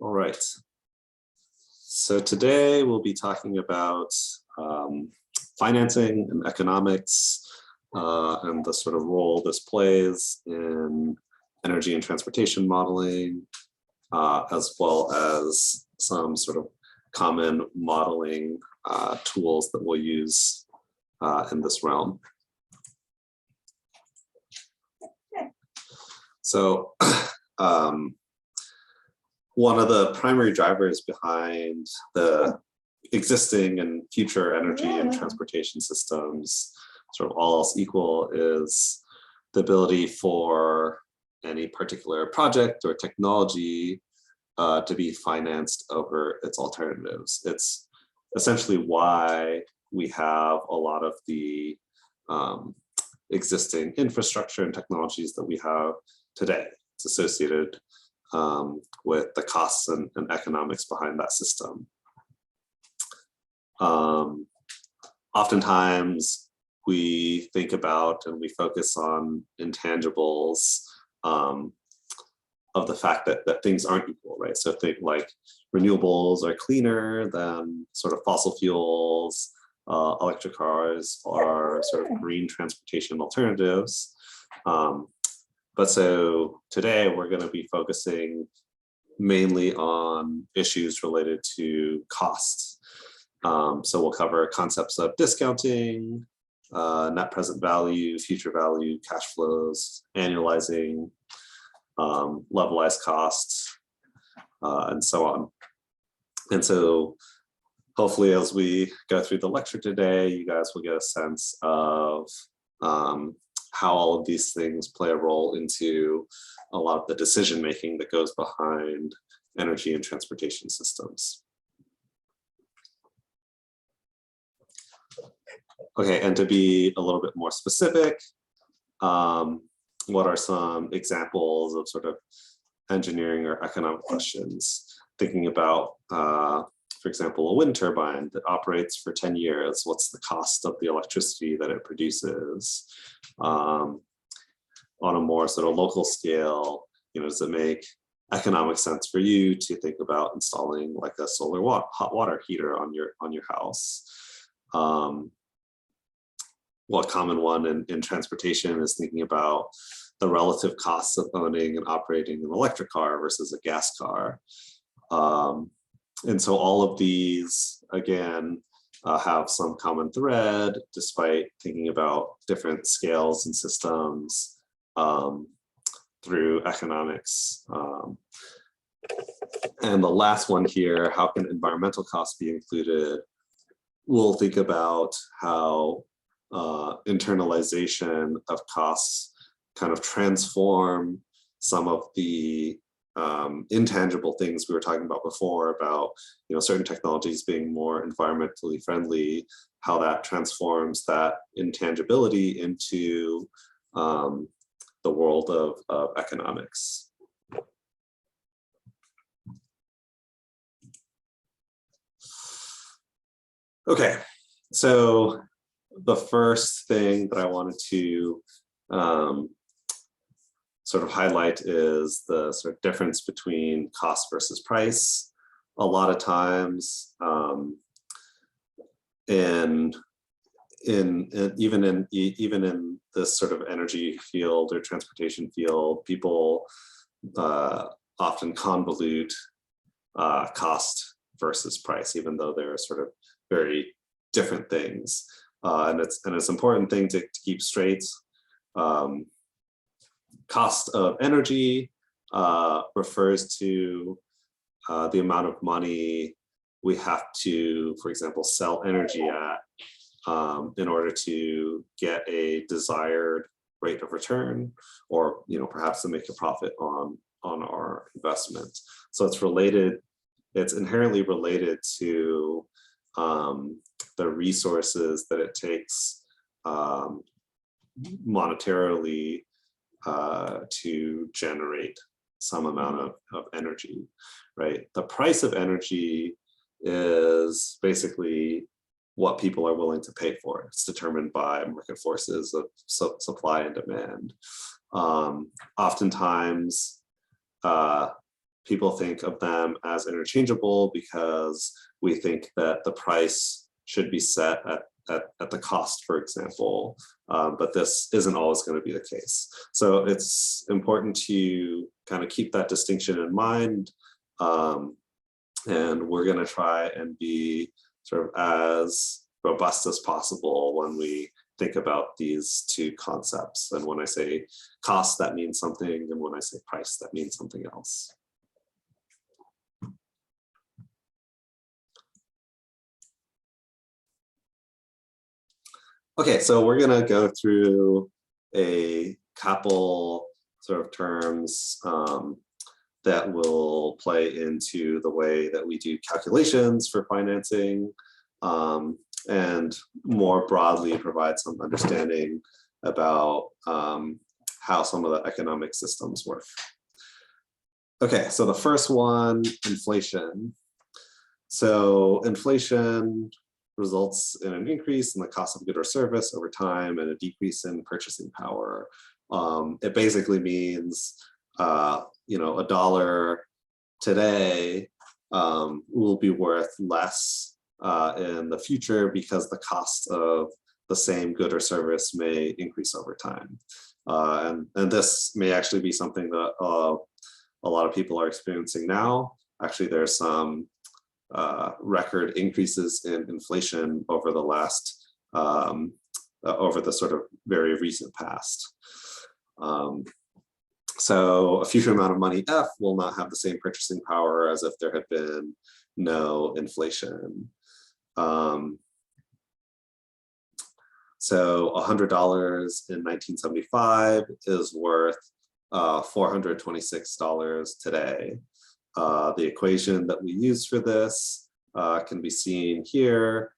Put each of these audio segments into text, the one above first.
All right. So today we'll be talking about financing and economics and the sort of role this plays in energy and transportation modeling, as well as some sort of common modeling tools that we'll use in this realm. So one of the primary drivers behind the existing and future energy and transportation systems, sort of all else equal, is the ability for any particular project or technology to be financed over its alternatives. It's essentially why we have a lot of the existing infrastructure and technologies that we have today. It's associated with the costs and economics behind that system. Oftentimes we think about and we focus on intangibles of the fact that things aren't equal, right? So think like renewables are cleaner than sort of fossil fuels, electric cars are sort of green transportation alternatives. But so today we're going to be focusing mainly on issues related to costs. So we'll cover concepts of discounting, net present value, future value, cash flows, annualizing, levelized costs, and so on. And so hopefully as we go through the lecture today, you guys will get a sense of how all of these things play a role into a lot of the decision making that goes behind energy and transportation systems. Okay, and to be a little bit more specific, what are some examples of sort of engineering or economic questions? Thinking about, for example, a wind turbine that operates for 10 years, what's the cost of the electricity that it produces? On a more sort of local scale, does it make economic sense for you to think about installing like a solar hot water heater on your house? Well, a common one in transportation is thinking about the relative costs of owning and operating an electric car versus a gas car. And so all of these, again, have some common thread, despite thinking about different scales and systems through economics. And the last one here, how can environmental costs be included? We'll think about how internalization of costs kind of transform some of the intangible things we were talking about before about certain technologies being more environmentally friendly, how that transforms that intangibility into the world of economics. Okay, so the first thing that I wanted to sort of highlight is the sort of difference between cost versus price. A lot of times, even in this sort of energy field or transportation field, people often convolute cost versus price, even though they're sort of very different things. And it's an important thing to keep straight. Cost of energy refers to the amount of money we have to, for example, sell energy at in order to get a desired rate of return, or perhaps to make a profit on our investment. So it's inherently related to the resources that it takes monetarily to generate some amount of energy, right? The price of energy is basically what people are willing to pay for. It's determined by market forces of supply and demand. Oftentimes, people think of them as interchangeable because we think that the price should be set at the cost, for example, but this isn't always going to be the case. So it's important to kind of keep that distinction in mind, and we're going to try and be sort of as robust as possible when we think about these two concepts. And when I say cost, that means something, and when I say price, that means something else. Okay, so we're gonna go through a couple sort of terms that will play into the way that we do calculations for financing, and more broadly provide some understanding about how some of the economic systems work. Okay, so the first one, inflation. So inflation results in an increase in the cost of a good or service over time and a decrease in purchasing power. It basically means, you know, $1 today will be worth less in the future because the cost of the same good or service may increase over time. And this may actually be something that a lot of people are experiencing now. Actually, there's some record increases in inflation over the last, over the sort of very recent past. So a future amount of money F will not have the same purchasing power as if there had been no inflation. So $100 in 1975 is worth $426 today. The equation that we use for this can be seen here,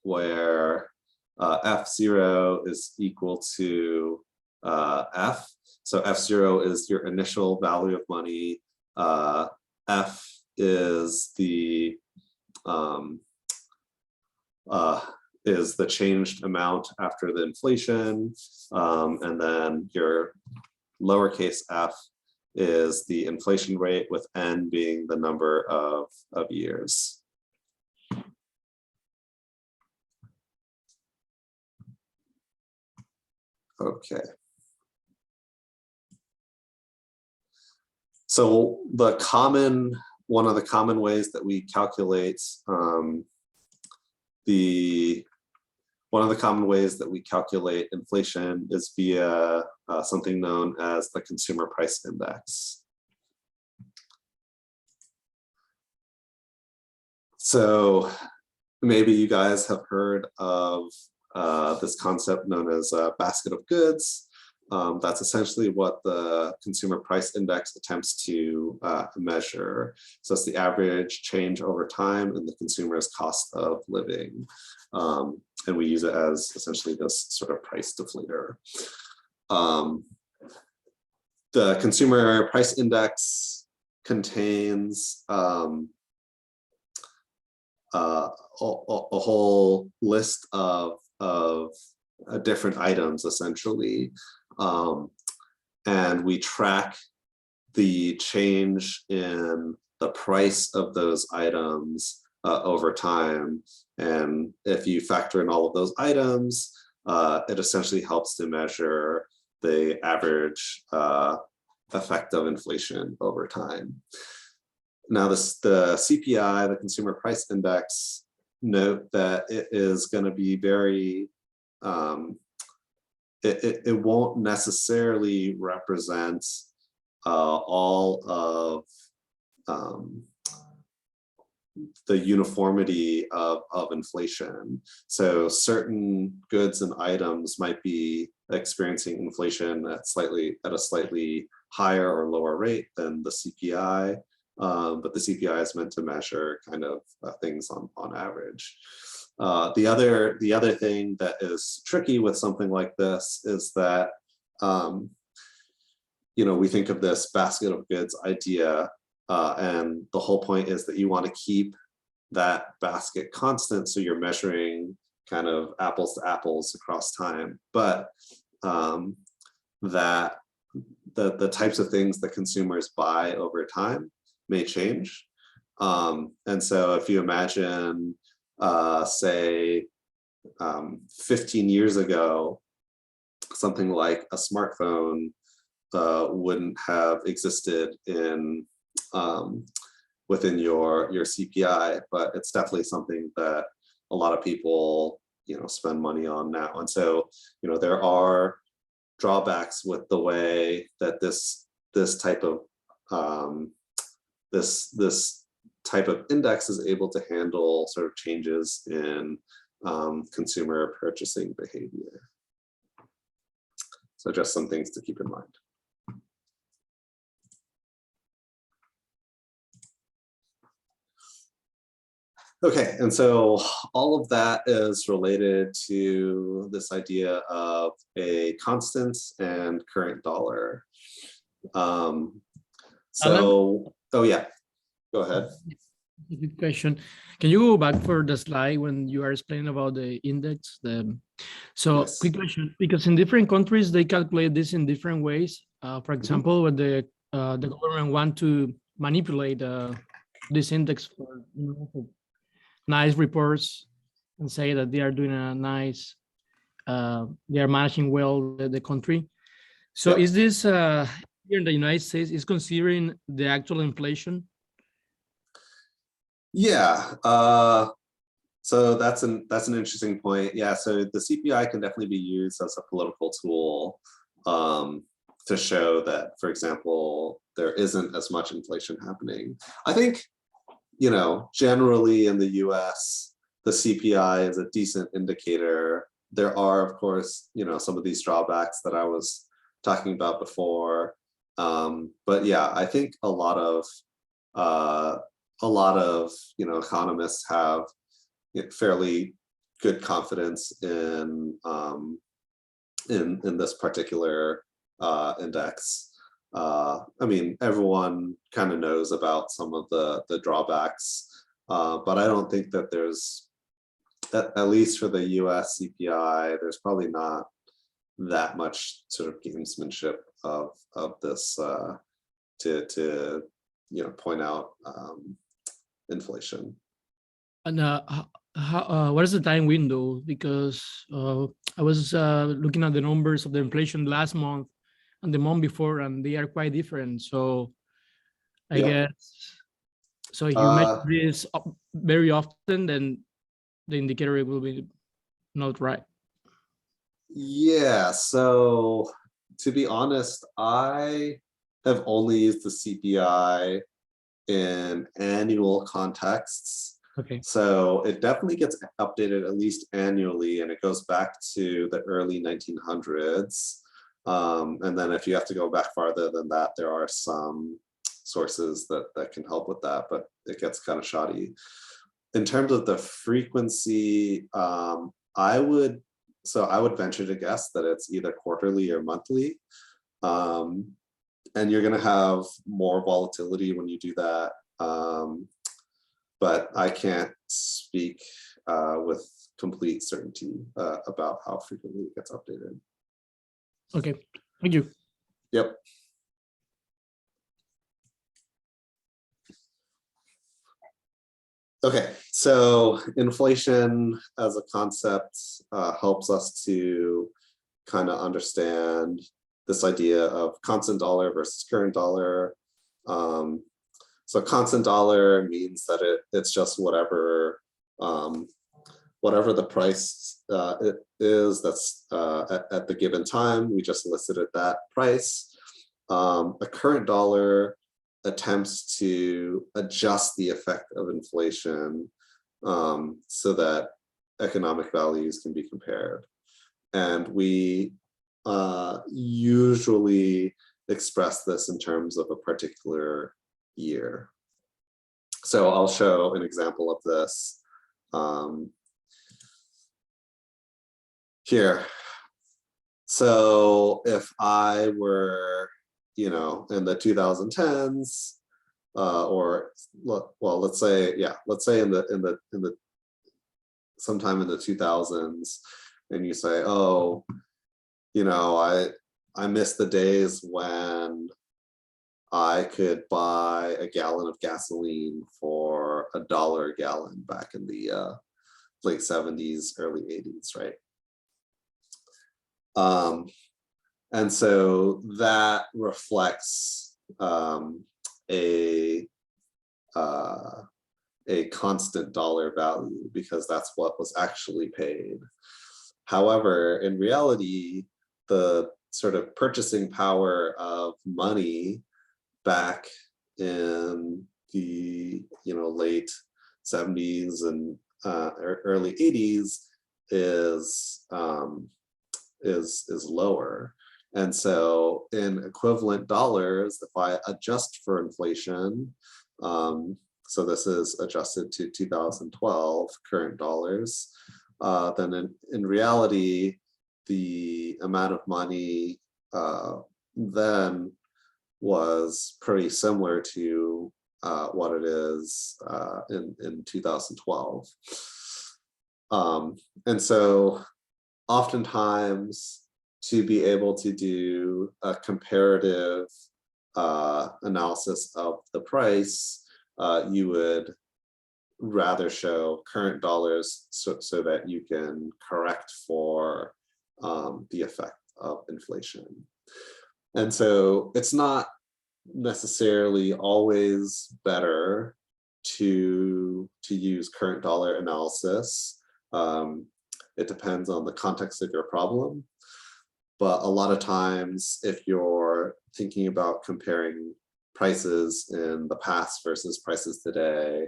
where F0 is equal to F. So F0 is your initial value of money. F is the changed amount after the inflation, and then your lowercase f is the inflation rate, with n being the number of years. Okay. So one of the common ways that we calculate inflation is via something known as the consumer price index. So maybe you guys have heard of this concept known as a basket of goods. That's essentially what the consumer price index attempts to measure. So it's the average change over time in the consumer's cost of living. And we use it as essentially this sort of price deflator. The consumer price index contains a whole list of different items, essentially. And we track the change in the price of those items over time. And if you factor in all of those items, it essentially helps to measure the average effect of inflation over time. Now, the CPI, the Consumer Price Index, note that it is going to be very, it won't necessarily represent all of the uniformity of inflation. So certain goods and items might be experiencing inflation at a slightly higher or lower rate than the CPI, but the CPI is meant to measure kind of things on average. The other thing that is tricky with something like this is that we think of this basket of goods idea, and the whole point is that you want to keep that basket constant, so you're measuring kind of apples to apples across time. But that the types of things that consumers buy over time may change. And so if you imagine, say, 15 years ago, something like a smartphone wouldn't have existed in within your CPI, but it's definitely something that a lot of people, spend money on now. And so, there are drawbacks with the way that this type of this type of index is able to handle sort of changes in consumer purchasing behavior. So just some things to keep in mind. Okay, and so all of that is related to this idea of a constant and current dollar. Alan? Oh yeah, go ahead. Good question. Can you go back for the slide when you are explaining about the index? Yes. Quick question, because in different countries, they calculate this in different ways. For example, when the government want to manipulate this index for nice reports and say that they are doing a nice, they are managing well the country. So Yep. is this here in the United States is considering the actual inflation? Yeah. So that's an interesting point. Yeah. So the CPI can definitely be used as a political tool to show that, for example, there isn't as much inflation happening. I think, generally in the US, the CPI is a decent indicator. There are, of course, some of these drawbacks that I was talking about before. But yeah, I think a lot of economists have fairly good confidence in this particular index. I mean, everyone kind of knows about some of the drawbacks, but I don't think that there's, at least for the US CPI, there's probably not that much sort of gamesmanship of this to point out inflation. And what is the time window? Because I was looking at the numbers of the inflation last month and the month before, and they are quite different. So I guess, so if you measure this very often, then the indicator will be not right. Yeah, so to be honest, I have only used the CPI in annual contexts. Okay. So it definitely gets updated at least annually, and it goes back to the early 1900s. And then if you have to go back farther than that, there are some sources that can help with that, but it gets kind of shoddy. In terms of the frequency, I would venture to guess that it's either quarterly or monthly. And you're going to have more volatility when you do that. But I can't speak with complete certainty about how frequently it gets updated. Okay, thank you. Yep. Okay, so inflation as a concept helps us to kind of understand this idea of constant dollar versus current dollar. So constant dollar means that it's just whatever the price it is that's at the given time. We just listed at that price. A current dollar attempts to adjust the effect of inflation so that economic values can be compared. And we usually express this in terms of a particular year. So I'll show an example of this here. So if I were, in the 2010s, or well, let's say in the sometime in the 2000s, and you say, oh, I miss the days when I could buy a gallon of gasoline for $1 a gallon back in the late 70s, early 80s, right? And so that reflects a constant dollar value because that's what was actually paid. However, in reality, the sort of purchasing power of money back in the late 70s and early 80s is lower. And so in equivalent dollars, if I adjust for inflation, so this is adjusted to 2012 current dollars, then in reality, the amount of money then was pretty similar to what it is in 2012. And so oftentimes to be able to do a comparative analysis of the price, you would rather show current dollars so that you can correct for the effect of inflation. And so it's not necessarily always better to use current dollar analysis. It depends on the context of your problem. But a lot of times, if you're thinking about comparing prices in the past versus prices today,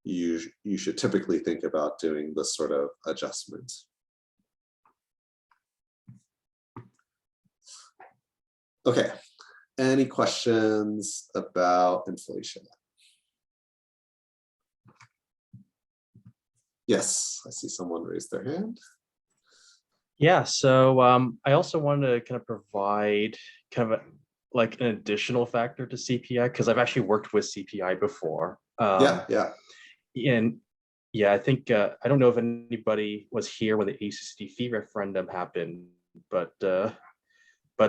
you should typically think about doing this sort of adjustment. Okay, any questions about inflation? Yes, I see someone raise their hand. Yeah, so I also wanted to kind of provide kind of like an additional factor to CPI because I've actually worked with CPI before. Yeah. And yeah, I think I don't know if anybody was here when the ACCD fee referendum happened, but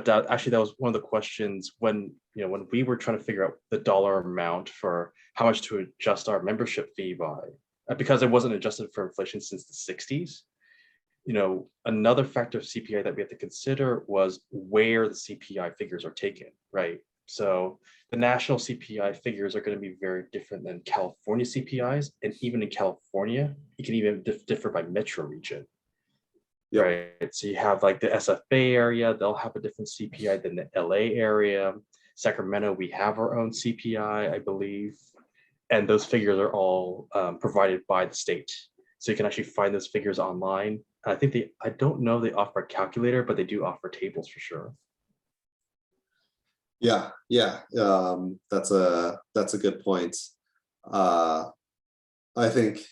actually that was one of the questions when when we were trying to figure out the dollar amount for how much to adjust our membership fee by, because it wasn't adjusted for inflation since the 60s. Another factor of CPI that we have to consider was where the CPI figures are taken, right? So the national CPI figures are going to be very different than California CPIs, and even in California, it can even differ by metro region. Yep. Right. So you have like the SF Bay area, they'll have a different CPI than the LA area. Sacramento, we have our own CPI, I believe. And those figures are all provided by the state. So you can actually find those figures online. I think I don't know they offer a calculator, but they do offer tables for sure. Yeah. That's a good point. I think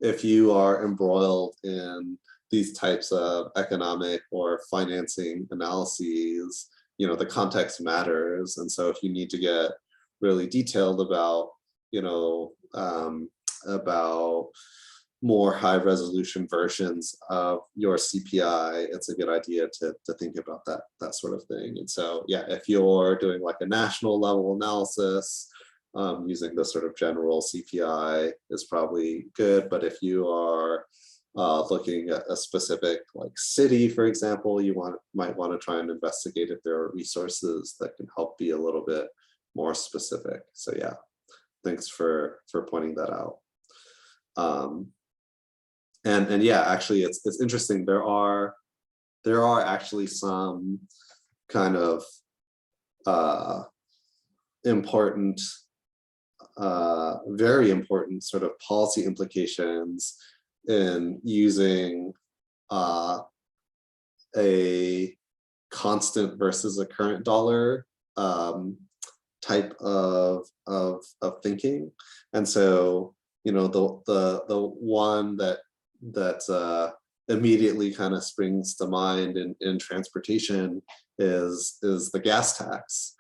if you are embroiled in these types of economic or financing analyses, the context matters. And so if you need to get really detailed about, about more high resolution versions of your CPI, it's a good idea to think about that sort of thing. And so, yeah, if you're doing like a national level analysis, using the sort of general CPI is probably good. But if you are looking at a specific like city, for example, you might want to try and investigate if there are resources that can help be a little bit more specific. So yeah, thanks for pointing that out. And yeah, actually, it's interesting. There are actually some kind of important, very important sort of policy implications in using a constant versus a current dollar type of thinking. And so, the one that immediately kind of springs to mind in transportation is the gas tax.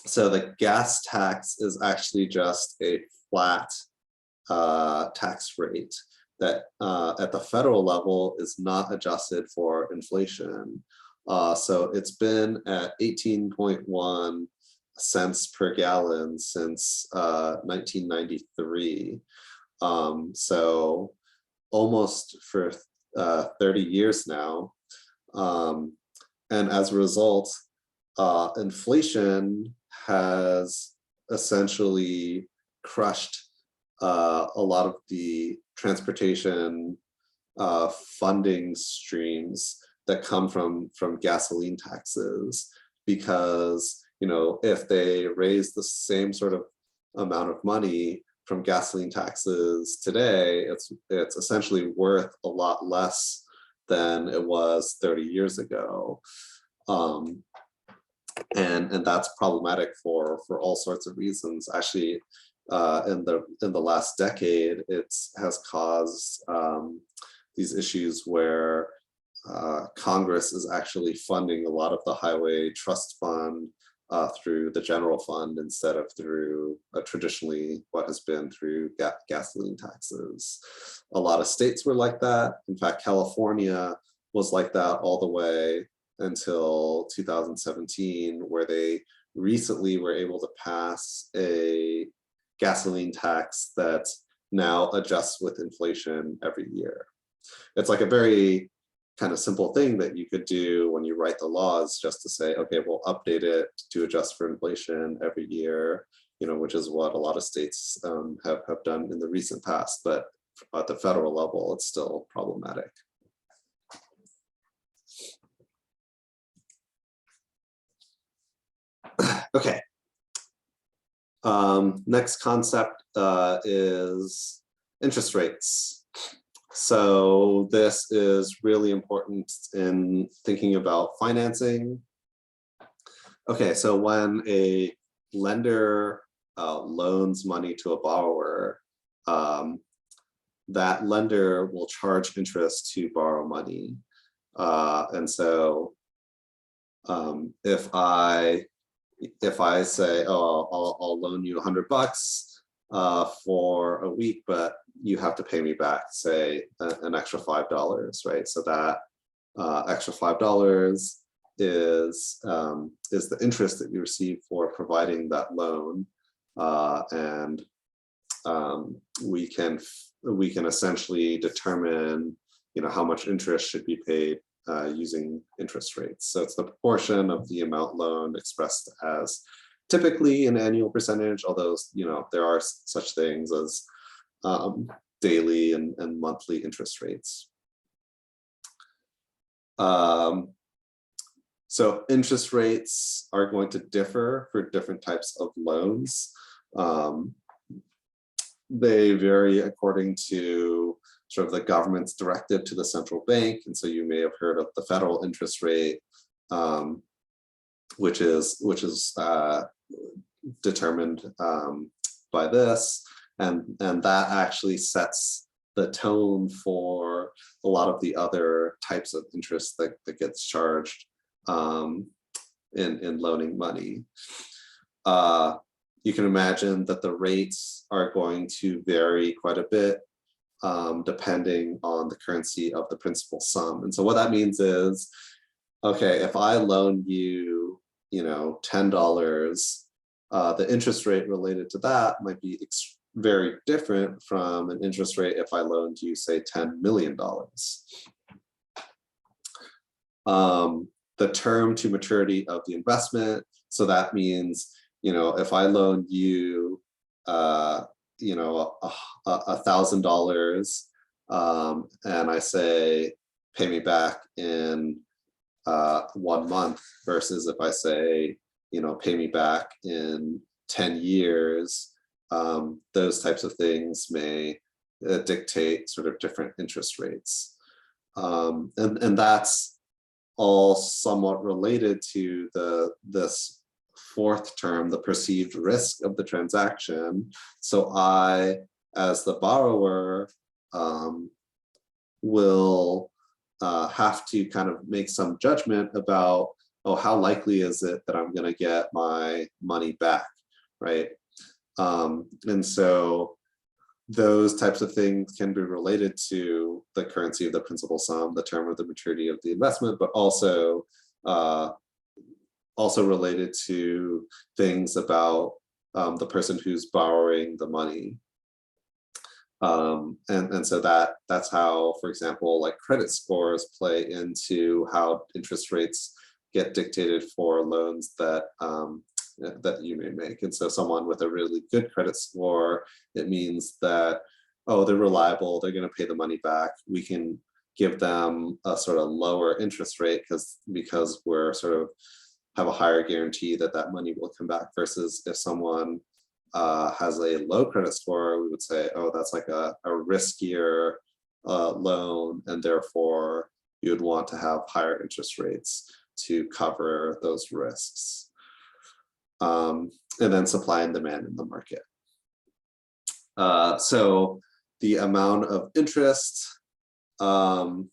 So the gas tax is actually just a flat tax rate. that at the federal level is not adjusted for inflation. So it's been at 18.1 cents per gallon since 1993. So almost for 30 years now. And as a result, inflation has essentially crushed a lot of the transportation funding streams that come from gasoline taxes, because if they raise the same sort of amount of money from gasoline taxes today, it's essentially worth a lot less than it was 30 years ago. And that's problematic for all sorts of reasons. Actually, in the last decade, it has caused these issues where Congress is actually funding a lot of the highway trust fund through the general fund instead of through traditionally what has been through gasoline taxes. A lot of states were like that. In fact, California was like that all the way until 2017, where they recently were able to pass a gasoline tax that now adjusts with inflation every year. It's like a very kind of simple thing that you could do when you write the laws, just to say, okay, we'll update it to adjust for inflation every year, which is what a lot of states have done in the recent past. But at the federal level, it's still problematic. Okay. Next concept is interest rates. So this is really important in thinking about financing. Okay, so when a lender loans money to a borrower, that lender will charge interest to borrow money. And so if I say, oh, I'll loan you $100 for a week, but you have to pay me back, say, an extra $5, right? So that extra $5 is the interest that you receive for providing that loan, and we can essentially determine, how much interest should be paid using interest rates. So it's the proportion of the amount loaned expressed as typically an annual percentage, although there are such things as daily and monthly interest rates. So interest rates are going to differ for different types of loans. They vary according to sort of the government's directive to the central bank. And so you may have heard of the federal interest rate, which is determined by this. And that actually sets the tone for a lot of the other types of interest that gets charged in loaning money. You can imagine that the rates are going to vary quite a bit depending on the currency of the principal sum. And so what that means is, okay, if I loan you, $10, the interest rate related to that might be very different from an interest rate if I loaned you, say, $10 million. The term to maturity of the investment, so that means, if I loaned you, $1,000, and I say, pay me back in 1 month, versus if I say, pay me back in 10 years, those types of things may dictate sort of different interest rates. And that's all somewhat related to this fourth term, the perceived risk of the transaction. So I, as the borrower, will have to kind of make some judgment about, oh, how likely is it that I'm going to get my money back, right? And so those types of things can be related to the currency of the principal sum, the term of the maturity of the investment, but also related to things about the person who's borrowing the money. And so that's how, for example, like credit scores play into how interest rates get dictated for loans that that you may make. And so someone with a really good credit score, it means that, oh, they're reliable, they're going to pay the money back. We can give them a sort of lower interest rate because we're sort of have a higher guarantee that that money will come back, versus if someone has a low credit score, we would say, oh, that's like a riskier loan, and therefore you would want to have higher interest rates to cover those risks. And then supply and demand in the market. So the amount of interest that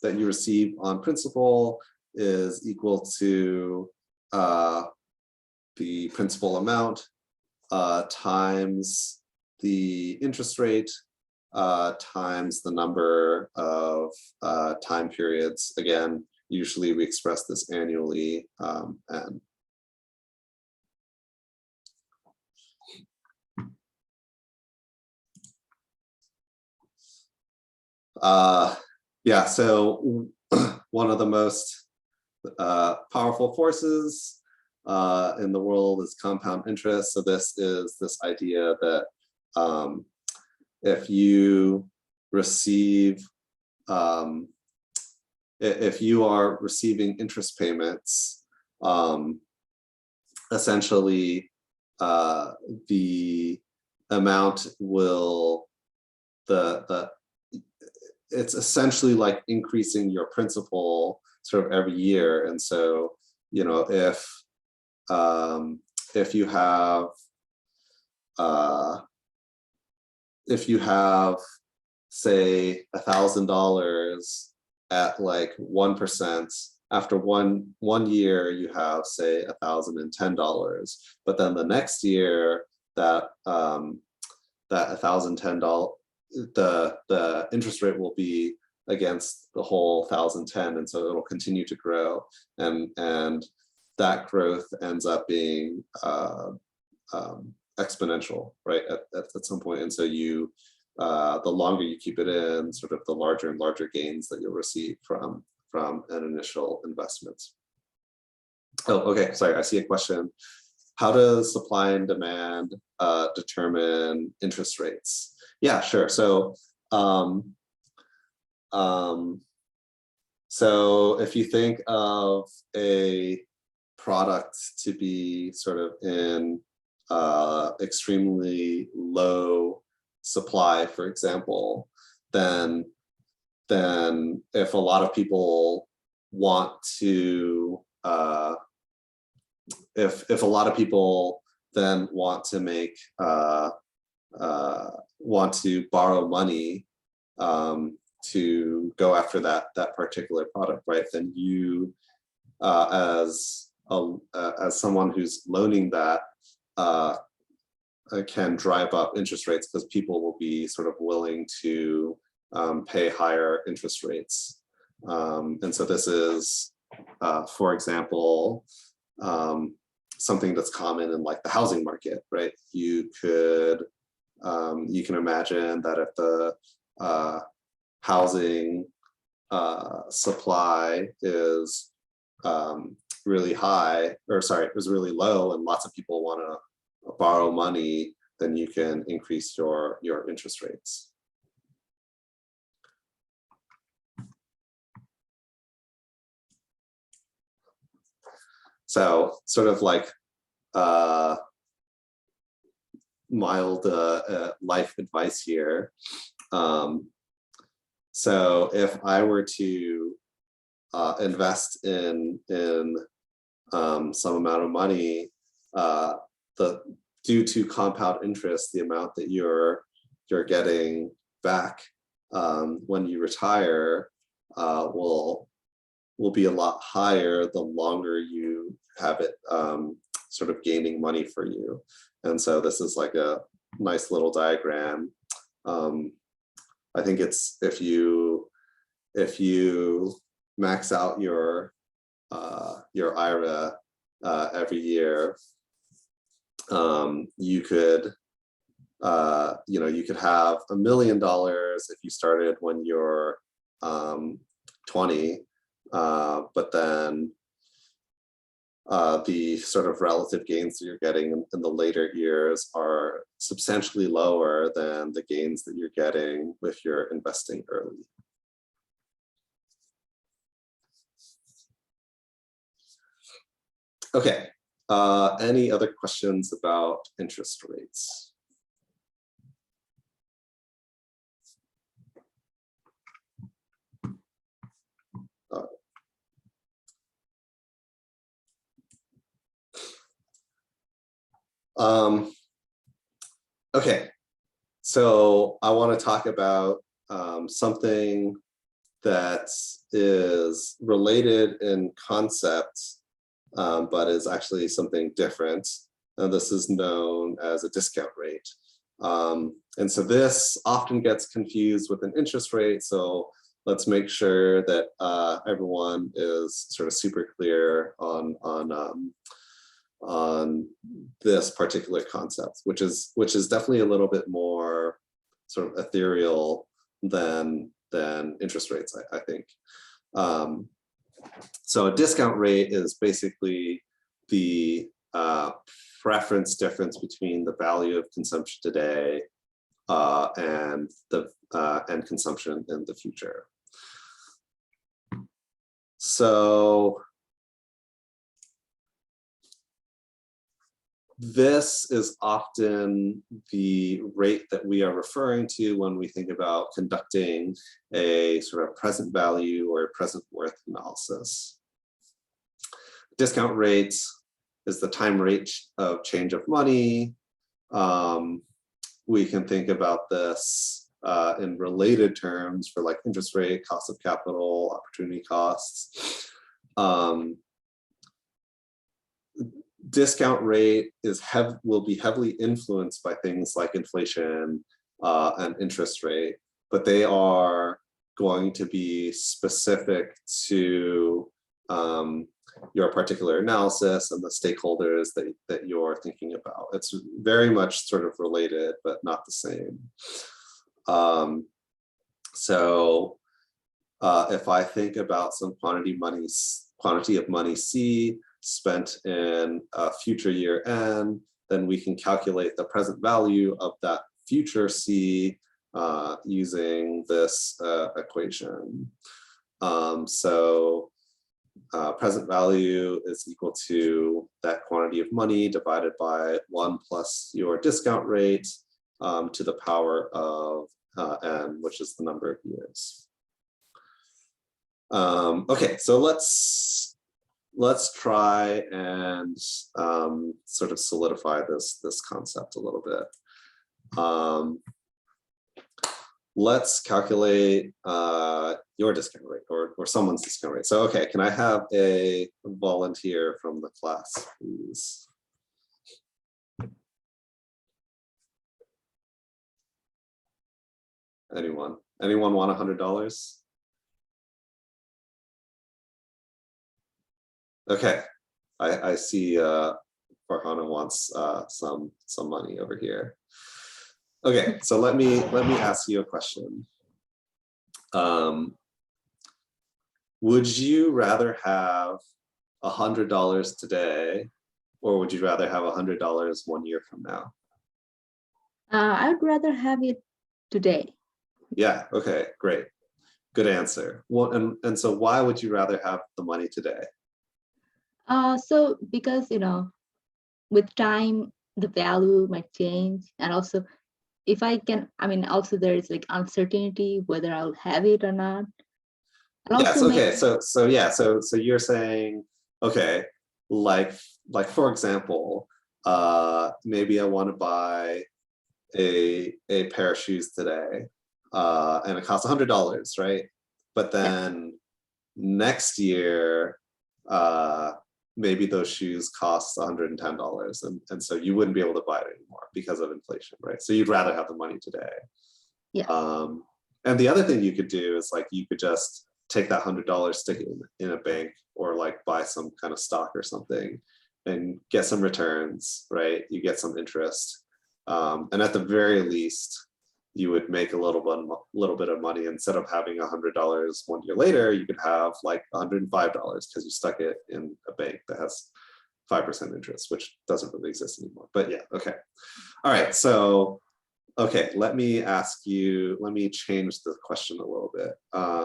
you receive on principal is equal to the principal amount times the interest rate times the number of time periods. Again, usually we express this annually, and yeah, so one of the most powerful forces in the world is compound interest. So this is this idea that if you receive, if you are receiving interest payments, essentially the amount will, it's essentially like increasing your principal sort of every year. And so, you know, if you have say $1,000 at like 1%, after one year you have say $1,010, but then the next year that $1,010, the interest rate will be against the whole 1,010, and so it'll continue to grow, and that growth ends up being exponential, right, at some point. And so you the longer you keep it in, sort of the larger and larger gains that you'll receive from an initial investment. Oh, okay, sorry, I see a question. How does supply and demand determine interest rates? Yeah, sure. So so if you think of a product to be sort of in extremely low supply, for example, then if a lot of people want to if a lot of people then want to make want to borrow money to go after that particular product, right? Then you, as someone who's loaning that, can drive up interest rates, because people will be sort of willing to pay higher interest rates. And so this is, for example, something that's common in like the housing market, right? You can imagine that if the housing supply is really high, or sorry, it was really low, and lots of people want to borrow money, then you can increase your interest rates. So sort of like mild life advice here. So if I were to invest in some amount of money, due to compound interest, the amount that you're getting back when you retire will be a lot higher the longer you have it sort of gaining money for you. And so this is like a nice little diagram I think it's if you max out your IRA every year, you could you could have $1 million if you started when you're 20, but then the sort of relative gains that you're getting in the later years are substantially lower than the gains that you're getting if you're investing early. Okay, any other questions about interest rates? Okay, so I want to talk about something that is related in concept, but is actually something different. And this is known as a discount rate. And so this often gets confused with an interest rate. So let's make sure that everyone is sort of super clear on this particular concept, which is definitely a little bit more sort of ethereal than interest rates, I think. So a discount rate is basically the preference difference between the value of consumption today and consumption in the future. So this is often the rate that we are referring to when we think about conducting a sort of present value or present worth analysis. Discount rate is the time rate of change of money. We can think about this in related terms for like interest rate, cost of capital, opportunity costs. Discount rate will be heavily influenced by things like inflation and interest rate, but they are going to be specific to your particular analysis and the stakeholders that you're thinking about. It's very much sort of related, but not the same. So if I think about some quantity of money C spent in a future year N, then we can calculate the present value of that future C using this equation. So present value is equal to that quantity of money divided by 1 plus your discount rate to the power of N, which is the number of years. Okay, so let's try and sort of solidify this concept a little bit. Let's calculate your discount rate or someone's discount rate. So, okay, can I have a volunteer from the class, please? Anyone want $100? Okay, I see Farhana wants some money over here. Okay, so let me ask you a question. Would you rather have $100 today, or would you rather have $100 1 year from now? I would rather have it today. Yeah, okay, great. Good answer. Well, and so why would you rather have the money today? So because, with time, the value might change. And also if I can, also there is like uncertainty whether I'll have it or not. And Yes, also okay, so you're saying, okay, like for example, maybe I want to buy a pair of shoes today, and it costs $100, right? But then next year, maybe those shoes cost $110, and so you wouldn't be able to buy it anymore because of inflation, right? So you'd rather have the money today. Yes. And the other thing you could do is like you could just take that $100, stick it in a bank, or like buy some kind of stock or something and get some returns, right? You get some interest. And at the very least, you would make a little bit of money. Instead of having $100 1 year later, you could have like $105 because you stuck it in a bank that has 5% interest, which doesn't really exist anymore. But yeah, okay. All right, so, okay, let me ask you, let me change the question a little bit.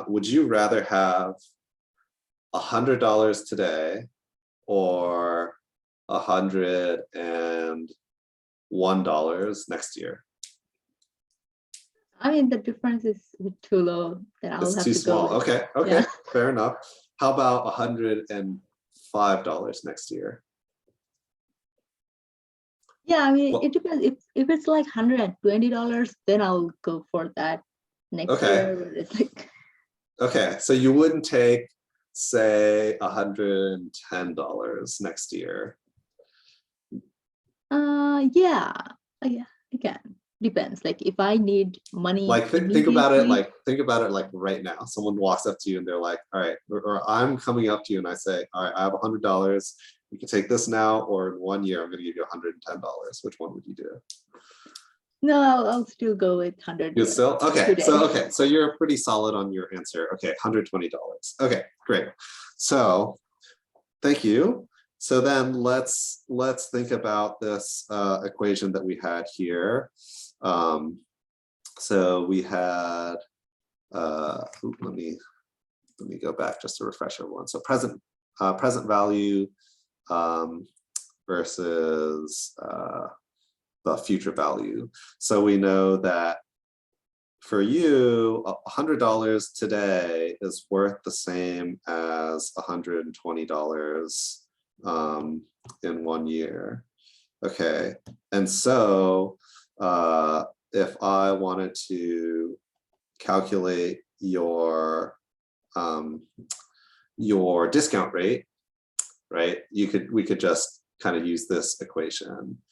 Would you rather have $100 today or $101 next year? I mean, the difference is too low that I'll It's have too to small. go with. Okay, okay, Yeah. fair enough. How about $105 next year? Yeah, I mean, Well- it depends. If it's like $120, then I'll go for that next Okay. year. But it's like, Okay, so you wouldn't take, say, $110 next year. yeah, again, depends. Like if I need money, Like think about it immediately, like right now. Someone walks up to you and they're like, all right, or I'm coming up to you and I say, all right, I have $100. You can take this now, or in 1 year, I'm gonna give you $110. Which one would you do? no, I'll still go with 100. You still? Okay, today. so you're pretty solid on your answer. Okay, $120. Okay, great. So thank you. So then let's think about this equation that we had here. So we had, let me go back just to refresh everyone. So present value versus the future value. So we know that for you, $100 today is worth the same as $120 in 1 year. Okay, and so if I wanted to calculate your discount rate, right? We could just kind of use this equation.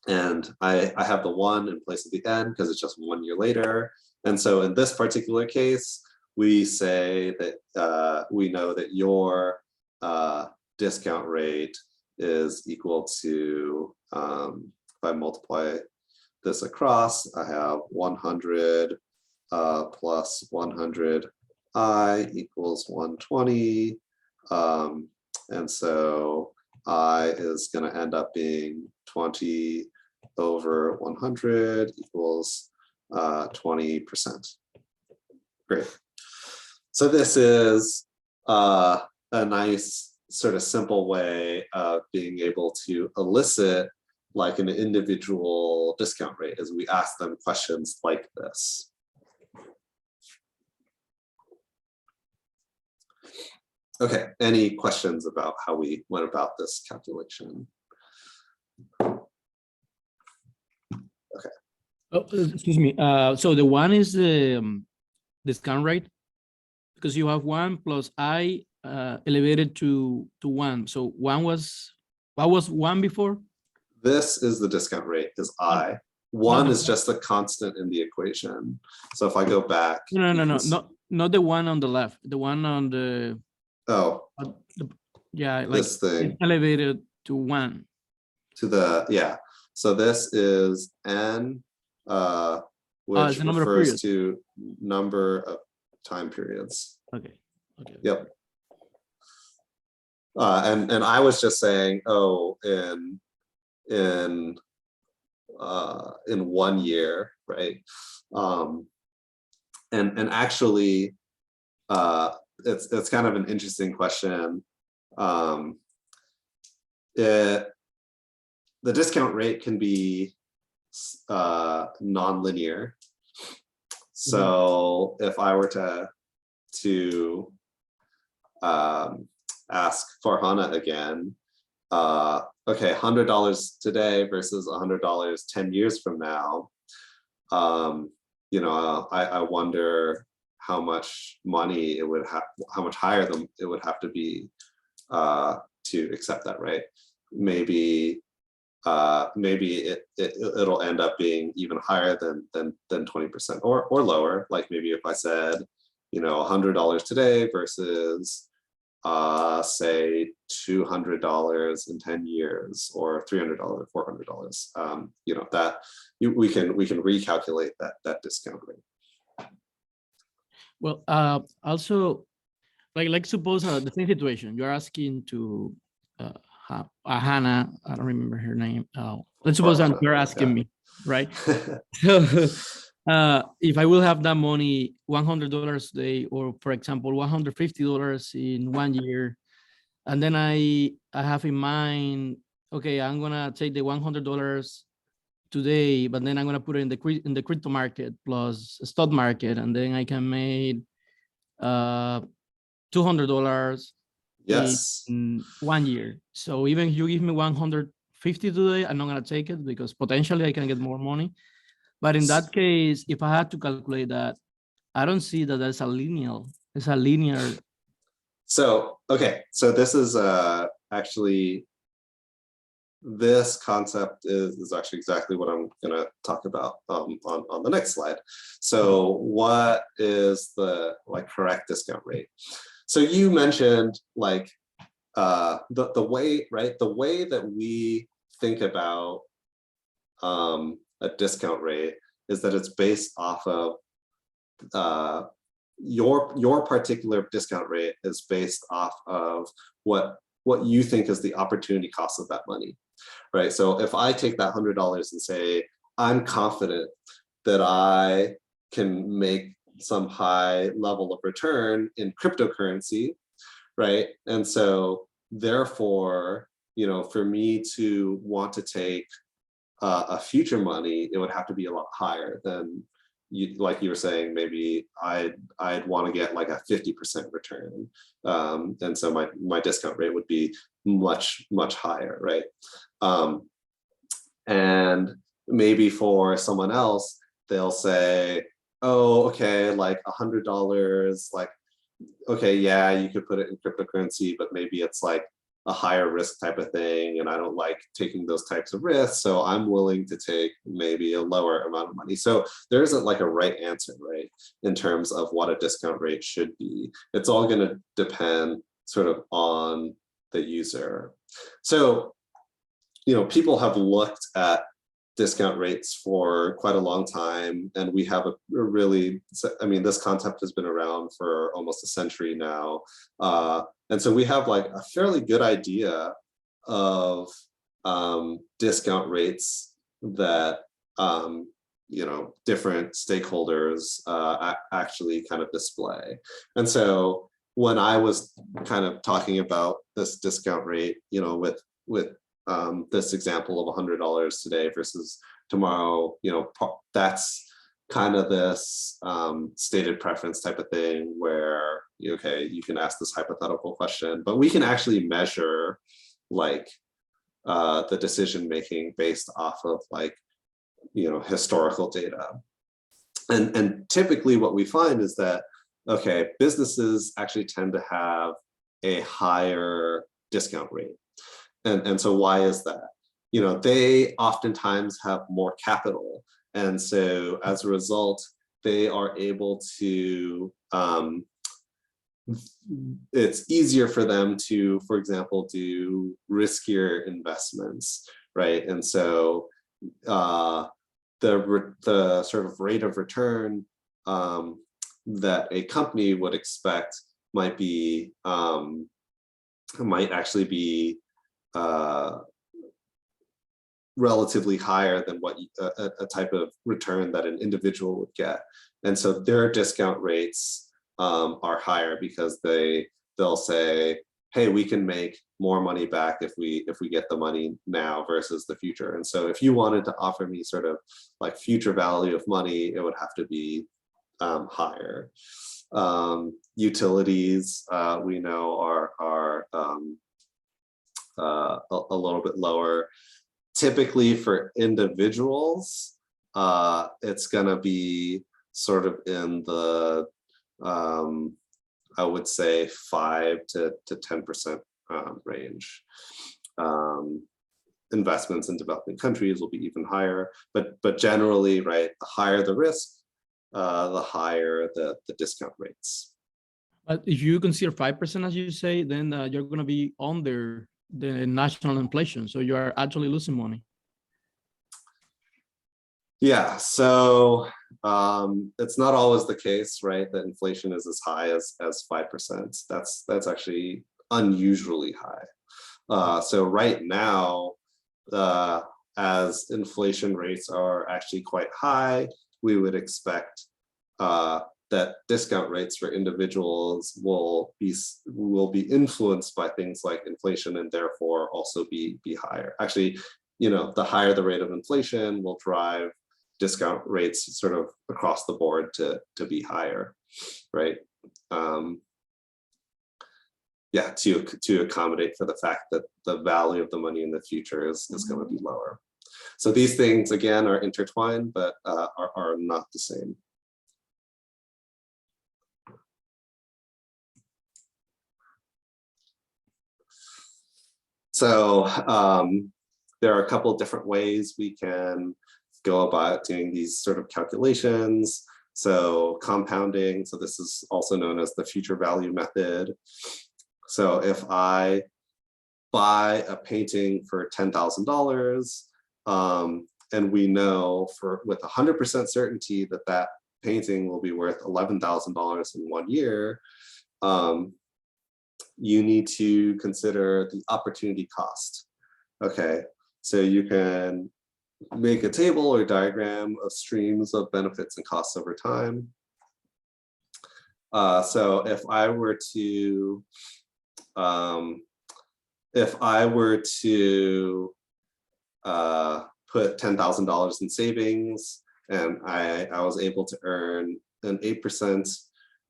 And I have the 1 in place of the n because it's just 1 year later. And so in this particular case, we say that we know that your discount rate is equal to, if I multiply this across, I have 100 plus 100i equals 120. And so I is going to end up being 20 over 100 equals 20%. Great. So this is a nice sort of simple way of being able to elicit like an individual discount rate as we ask them questions like this. Okay, any questions about how we went about this calculation? Okay. Oh, excuse me. So the 1 is the discount rate because you have 1 plus I elevated to 1. So 1 was, what was 1 before? This is the discount rate, is I. 1 is just a constant in the equation. So if I go back. No, not the one on the left. The one on the. Oh. Yeah, like this thing. Elevated to 1. To the, yeah. So this is n, which refers to number of time periods. Okay. Okay. Yep. And I was just saying, oh, in 1 year, right? And actually, it's kind of an interesting question. The discount rate can be non-linear. So if I were to ask Farhana again, okay, $100 today versus $100 10 years from now, you know, I wonder how much money it would have, how much higher than it would have to be to accept that, right? Maybe maybe it'll end up being even higher than 20% or lower. Like maybe if I said, you know, $100 today versus say $200 in 10 years, or $300, $400. You know, that we can recalculate that discount rate. Well, also, like suppose the same situation. You're asking to Hannah, I don't remember her name. Let's suppose you're asking me, right? So if I will have that money, $100 a day, or for example, $150 in 1 year, and then I have in mind, okay, I'm gonna take the $100 today, but then I'm gonna put it in the crypto market plus stock market, and then I can make $200 Yes. in 1 year. So even if you give me 150 today, I'm not gonna take it because potentially I can get more money. But in that case, if I had to calculate that, I don't see that as a linear. It's a linear. So, okay, so this is actually, this concept is actually exactly what I'm going to talk about on the next slide. So what is the correct discount rate? So you mentioned like the way, right? The way that we think about a discount rate is that it's based off of your particular discount rate is based off of what you think is the opportunity cost of that money, right? So if I take that $100 and say, I'm confident that I can make some high level of return in cryptocurrency, right? And so therefore, you know, for me to want to take a future money, it would have to be a lot higher than like you were saying, maybe I'd want to get like a 50% return. And so my discount rate would be much higher, right? And maybe for someone else, they'll say, oh, okay, like $100, like, okay, yeah, you could put it in cryptocurrency, but maybe it's like a higher risk type of thing, and I don't like taking those types of risks, so I'm willing to take maybe a lower amount of money. So there isn't like a right answer, right, in terms of what a discount rate should be. It's all going to depend sort of on the user. So, you know, people have looked at discount rates for quite a long time, and we have a really, I mean, this concept has been around for almost a century now, and so we have like a fairly good idea of discount rates that you know, different stakeholders actually kind of display. And so when I was kind of talking about this discount rate, you know, with this example of $100 today versus tomorrow, you know, that's kind of this stated preference type of thing where, okay, you can ask this hypothetical question, but we can actually measure like the decision making based off of like, you know, historical data. And typically what we find is that, okay, businesses actually tend to have a higher discount rate. And so why is that? You know, they oftentimes have more capital. And so as a result, they are able to, it's easier for them to, for example, do riskier investments, right? And so the sort of rate of return that a company would expect might be, might actually be relatively higher than what a type of return that an individual would get. And so their discount rates are higher because they'll say, hey, we can make more money back if we get the money now versus the future. And so if you wanted to offer me sort of like future value of money, it would have to be higher. Utilities, we know are a little bit lower. Typically for individuals, it's gonna be sort of in the, I would say 5 to 10% range. investments in developing countries will be even higher. But generally, right, the higher the risk, the higher the discount rates. But if you consider 5%, as you say, then you're going to be under the national inflation. So you are actually losing money. Yeah, so it's not always the case, right, that inflation is as high as 5%. That's actually unusually high. So right now, as inflation rates are actually quite high, we would expect that discount rates for individuals will be influenced by things like inflation and therefore also be higher. Actually, you know, the higher the rate of inflation will drive discount rates sort of across the board to be higher, right? Yeah, to accommodate for the fact that the value of the money in the future is going to be lower. So these things again are intertwined, but are not the same. So there are a couple of different ways we can go about doing these sort of calculations. So compounding, so this is also known as the future value method. So if I buy a painting for $10,000, and we know with 100% certainty that that painting will be worth $11,000 in 1 year, you need to consider the opportunity cost. Okay, so you can make a table or diagram of streams of benefits and costs over time. So if I were to put $10,000 in savings and I was able to earn an 8%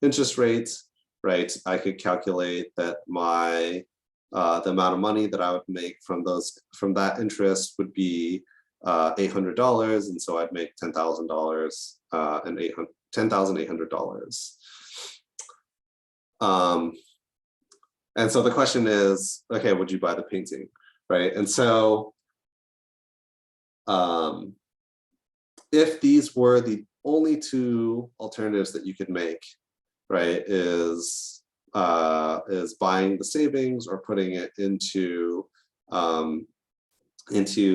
interest rate, right? I could calculate that the amount of money that I would make from that interest would be $800, and so I'd make $10,000 and $10,800. And so the question is, okay, would you buy the painting, right? And so if these were the only two alternatives that you could make, right, is buying the savings or putting it into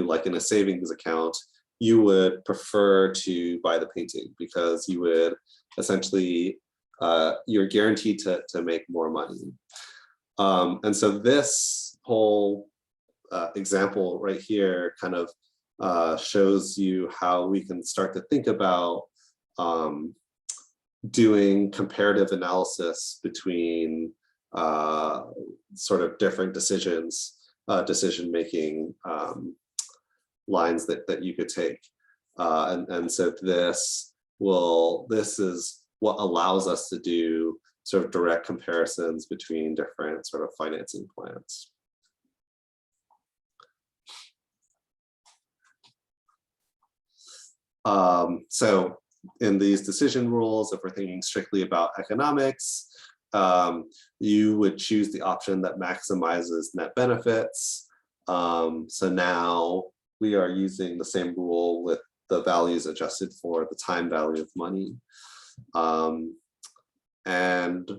like in a savings account, you would prefer to buy the painting because you would essentially, you're guaranteed to make more money. And so this whole example right here kind of shows you how we can start to think about doing comparative analysis between sort of different decision-making lines that you could take. And so this is what allows us to do sort of direct comparisons between different sort of financing plans. So in these decision rules, if we're thinking strictly about economics, you would choose the option that maximizes net benefits. So now we are using the same rule with the values adjusted for the time value of money. And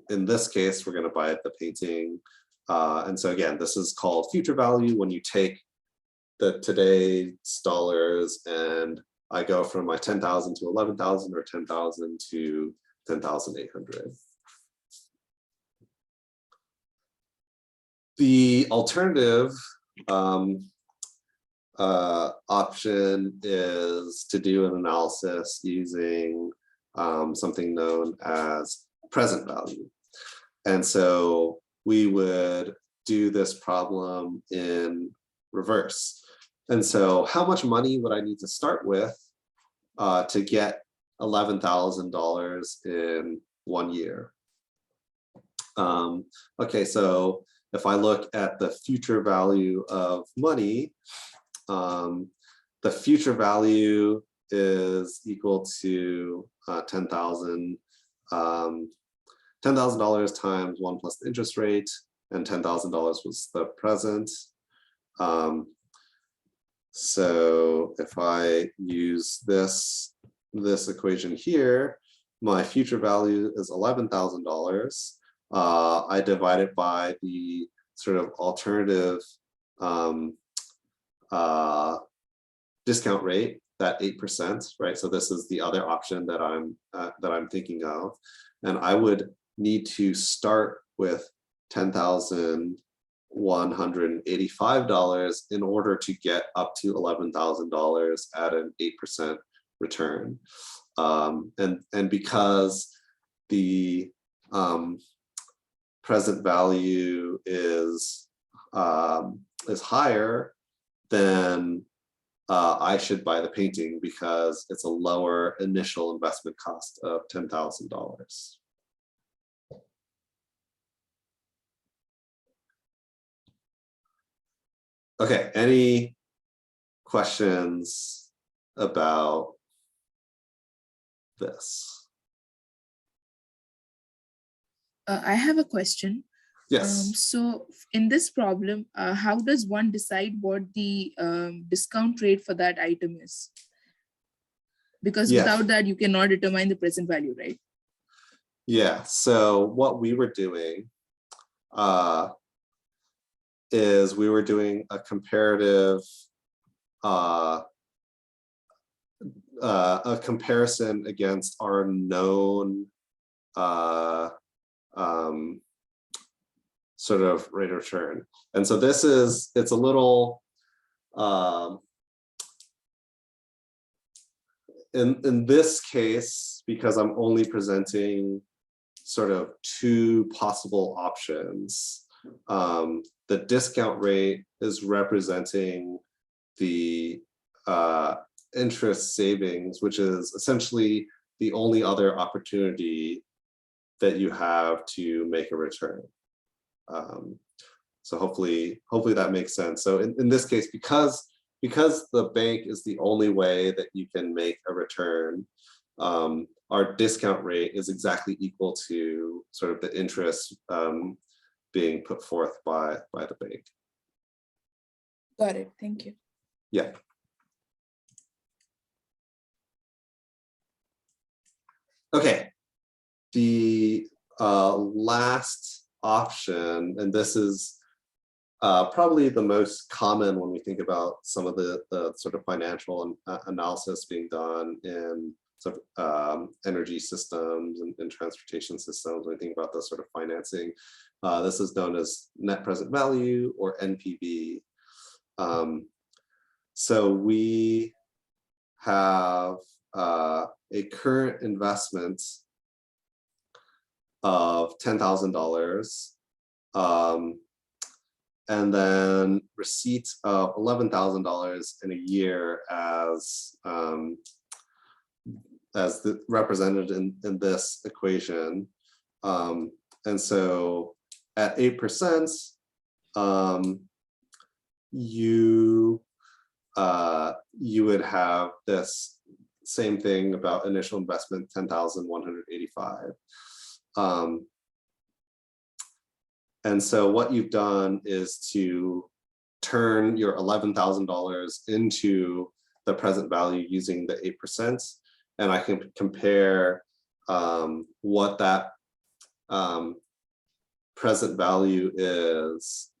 in this case, we're going to buy the painting. And so again, this is called future value when you take today's dollars and I go from my 10,000 to 11,000 or 10,000 to 10,800. The alternative option is to do an analysis using something known as present value. And so we would do this problem in reverse. And so how much money would I need to start with to get $11,000 in 1 year? Okay, so if I look at the future value of money, the future value is equal to $10,000 times 1 plus the interest rate, and $10,000 was the present. So if I use this equation here, my future value is $11,000. I divide it by the sort of alternative discount rate, that 8%, right? So this is the other option that I'm thinking of, and I would need to start with $10,185 in order to get up to $11,000 at an 8% return. And because the present value is higher, then I should buy the painting because it's a lower initial investment cost of $10,000. Okay, any questions about this? I have a question. Yes. So in this problem, how does one decide what the discount rate for that item is? Because Yeah. without that, you cannot determine the present value, right? Yeah, so what we were doing is we were doing a comparative, a comparison against our known sort of rate of return. And so this is, it's a little, in this case, because I'm only presenting sort of two possible options, the discount rate is representing the interest savings, which is essentially the only other opportunity that you have to make a return. So hopefully that makes sense. So in this case, because the bank is the only way that you can make a return, our discount rate is exactly equal to sort of the interest being put forth by the bank. Got it. Thank you. Yeah. Okay. The last option, and this is probably the most common when we think about some of the sort of financial analysis being done in sort of energy systems and transportation systems. When we think about the sort of financing, this is known as net present value, or NPV. So we have a current investment of $10,000, and then receipt of $11,000 in a year as represented in this equation. And so at 8%, you would have this same thing about initial investment, 10,185. And so what you've done is to turn your $11,000 into the present value using the 8%. And I can compare what that present value is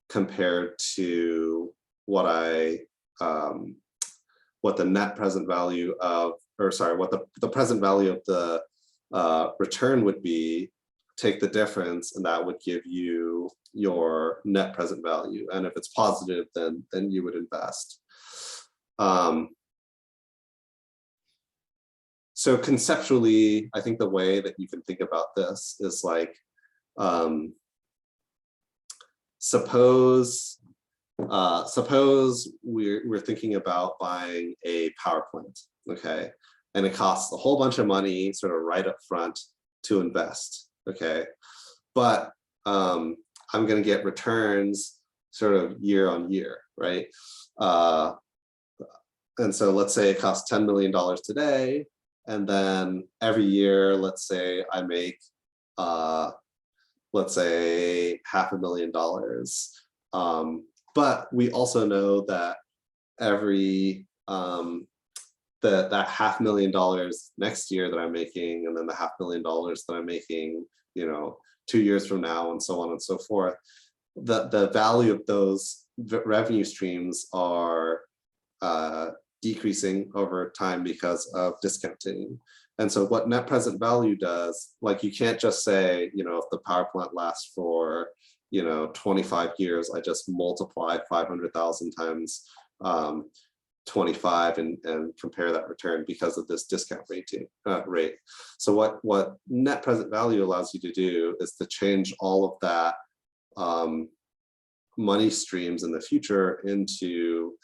compared to what the net present value of, or sorry, what the present value of the return would be, take the difference, and that would give you your net present value. And if it's positive, then you would invest. So conceptually, I think the way that you can think about this is like, suppose we're thinking about buying a power plant, okay? And it costs a whole bunch of money sort of right up front to invest, okay? But I'm gonna get returns sort of year on year, right? And so let's say it costs $10 million today, and then every year, let's say I make, let's say $500,000. But we also know that every that $500,000 next year that I'm making, and then the $500,000 that I'm making, 2 years from now, and so on and so forth. The value of those revenue streams are decreasing over time because of discounting. And so what net present value does, like you can't just say, if the power plant lasts for 25 years, I just multiply 500,000 times 25 and compare that return because of this discount rate. So what net present value allows you to do is to change all of that money streams in the future into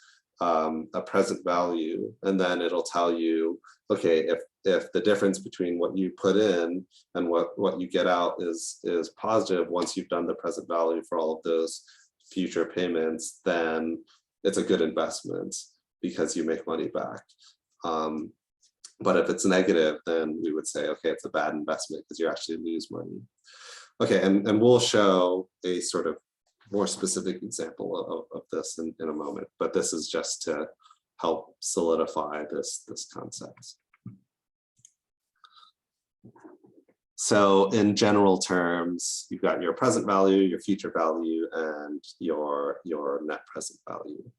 a present value, and then it'll tell you, okay, if the difference between what you put in and what you get out is positive once you've done the present value for all of those future payments, then it's a good investment because you make money back. But if it's negative, then we would say, okay, it's a bad investment because you actually lose money. Okay, and we'll show a sort of more specific example of this in a moment, but this is just to help solidify this concept. So in general terms, you've got your present value, your future value, and your net present value.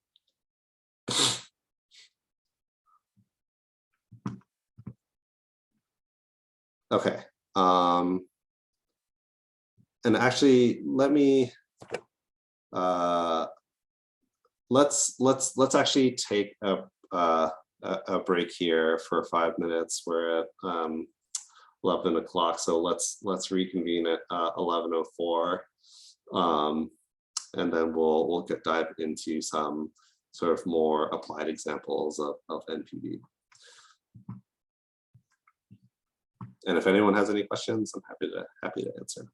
Okay. And actually, let me let's actually take a break here for 5 minutes. We're at 11 o'clock, so let's reconvene at 11:04, and then we'll dive into some sort of more applied examples of NPV. And if anyone has any questions, I'm happy to answer.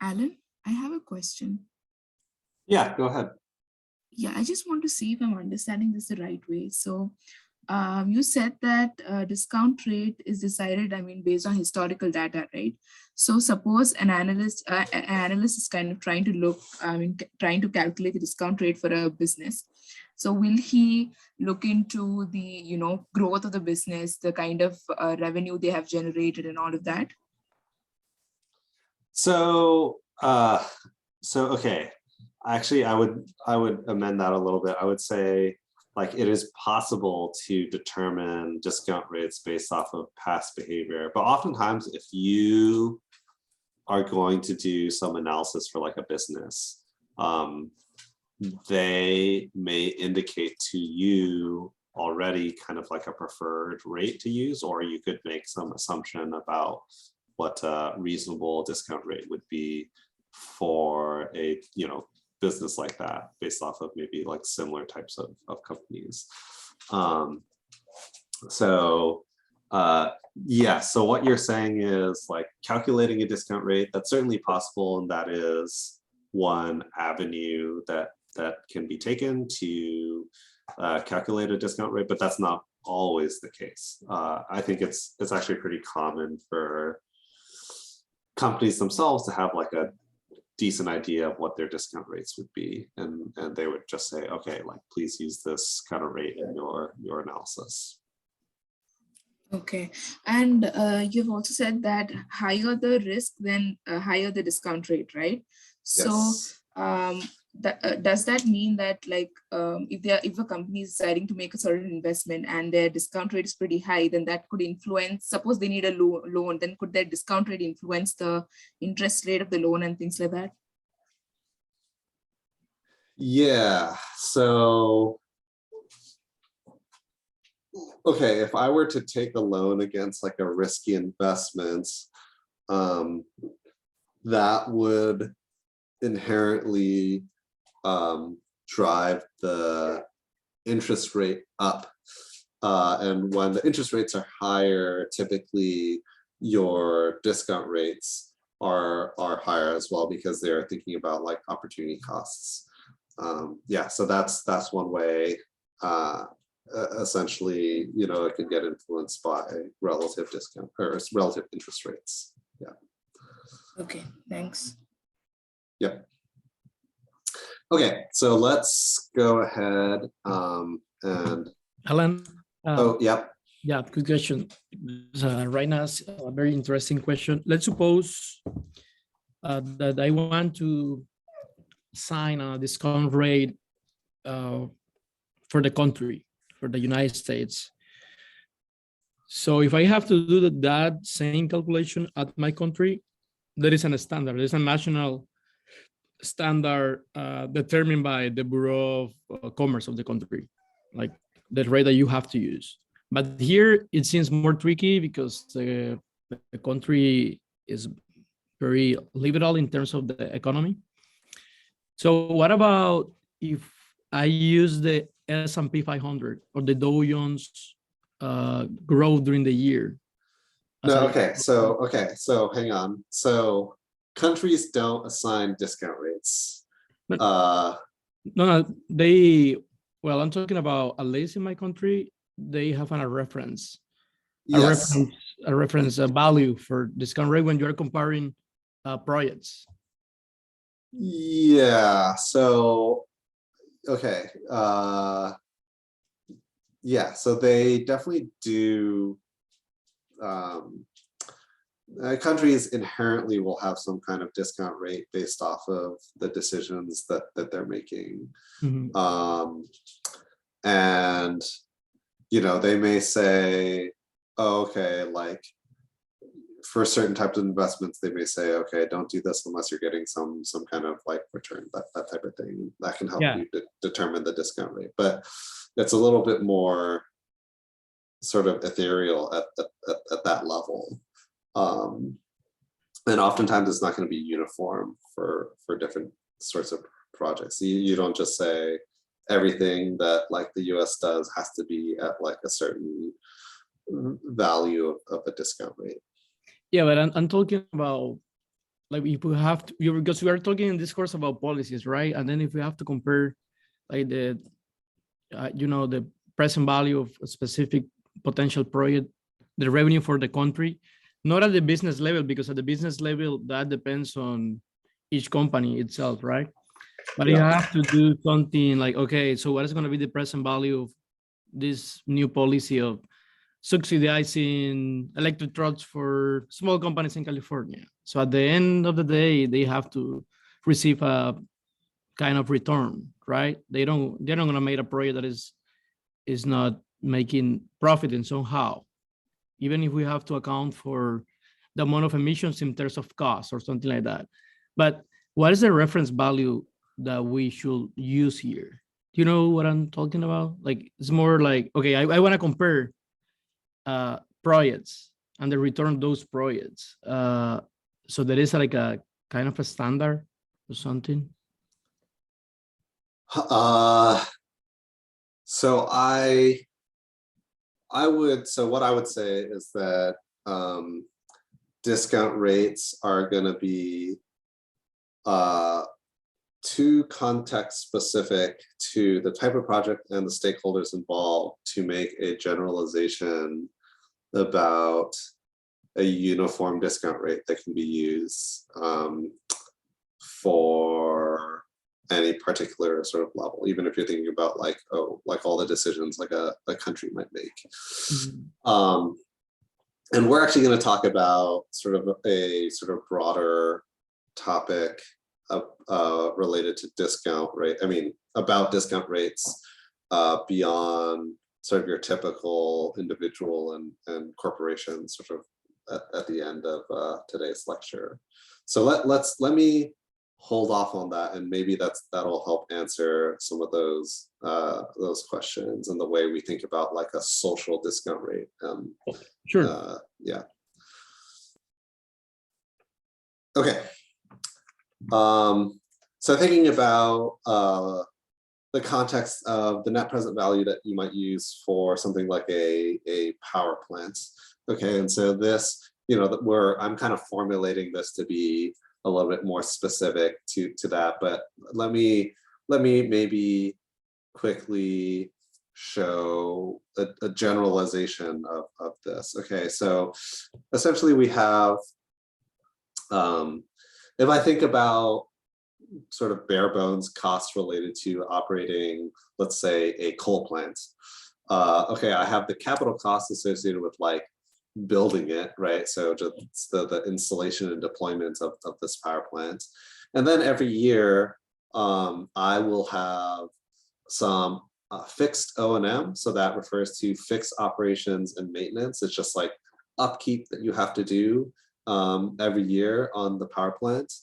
Alan, I have a question. Yeah, go ahead. Yeah, I just want to see if I'm understanding this the right way. So you said that discount rate is decided, I mean, based on historical data, right? So suppose an analyst is kind of trying to look, I mean, trying to calculate the discount rate for a business. So will he look into the, growth of the business, the kind of revenue they have generated and all of that? So, okay. Actually, I would amend that a little bit. I would say, like, it is possible to determine discount rates based off of past behavior, but oftentimes if you are going to do some analysis for like a business, they may indicate to you already kind of like a preferred rate to use, or you could make some assumption about what a reasonable discount rate would be for a business like that, based off of maybe like similar types of companies. Yeah, so what you're saying is like calculating a discount rate, that's certainly possible, and that is one avenue that can be taken to calculate a discount rate, but that's not always the case. I think it's actually pretty common for companies themselves to have like a decent idea of what their discount rates would be, and they would just say, okay, like please use this kind of rate in your analysis. Okay, and you've also said that higher the risk, then higher the discount rate, right? So Yes. does that mean that like if a company is deciding to make a certain investment and their discount rate is pretty high, then that could influence, suppose they need a loan, then could their discount rate influence the interest rate of the loan and things like that? Yeah, so okay, if I were to take a loan against like a risky investment, that would inherently drive the interest rate up. And when the interest rates are higher, typically your discount rates are higher as well, because they're thinking about like opportunity costs. Yeah, so that's one way. Essentially, it can get influenced by relative discount or relative interest rates. Yeah. Okay, thanks. Yep. Okay, so let's go ahead and Alan. oh, yep. Yeah, good question. Right now, it's a very interesting question. Let's suppose that I want to sign a discount rate for the country, for the United States. So if I have to do that same calculation at my country, there is a standard. There's a national standard determined by the Bureau of Commerce of the country, like the rate that you have to use. But here it seems more tricky because the country is very liberal in terms of the economy. So what about if I use the S&P 500 or the Dow Jones growth during the year? No, okay, so hang on. So countries don't assign discount rates. But, Uh, no, well, I'm talking about, at least in my country, they have a reference. yes. A reference value for discount rate when you're comparing projects. Yeah, so, okay. Yeah, so they definitely do. Countries inherently will have some kind of discount rate based off of the decisions that they're making. Mm-hmm. And they may say, oh, okay, like for certain types of investments, they may say, okay, don't do this unless you're getting some kind of like return, that type of thing. That can help you determine the discount rate, but it's a little bit more sort of ethereal at that level. And oftentimes it's not going to be uniform for different sorts of projects. You don't just say everything that like the US does has to be at like a certain value of a discount rate. Yeah, but I'm talking about like if we have to, because we are talking in this course about policies, right? And then if we have to compare like the, the present value of a specific potential project, the revenue for the country, not at the business level, because at the business level, that depends on each company itself, right? But you Yeah. have to do something like, okay, so what is going to be the present value of this new policy of subsidizing electric trucks for small companies in California? So at the end of the day, they have to receive a kind of return, right? They're not going to make a project that is not making profit in somehow, even if we have to account for the amount of emissions in terms of cost or something like that. But what is the reference value that we should use here? Do you know what I'm talking about? Like, it's more like, okay, I want to compare projects and the return of those projects. So there is like a kind of a standard or something. So what I would say is that discount rates are going to be too context specific to the type of project and the stakeholders involved to make a generalization about a uniform discount rate that can be used for any particular sort of level, even if you're thinking about like, like all the decisions like a country might make. Mm-hmm. And we're actually going to talk about sort of a broader topic related to discount rate. I mean, about discount rates beyond sort of your typical individual and corporation sort of at the end of today's lecture. So let me hold off on that, and maybe that'll help answer some of those questions and the way we think about like a social discount rate. Sure. Yeah. Okay. So thinking about the context of the net present value that you might use for something like a power plant. Okay, and so this, I'm kind of formulating this to be a little bit more specific to that, but let me maybe quickly show a generalization of this. Okay, so essentially we have, if I think about sort of bare bones costs related to operating, let's say, a coal plant. Okay, I have the capital costs associated with like building it, right? So just the installation and deployment of this power plant. And then every year, I will have some fixed O&M. So that refers to fixed operations and maintenance. It's just like upkeep that you have to do every year on the power plant.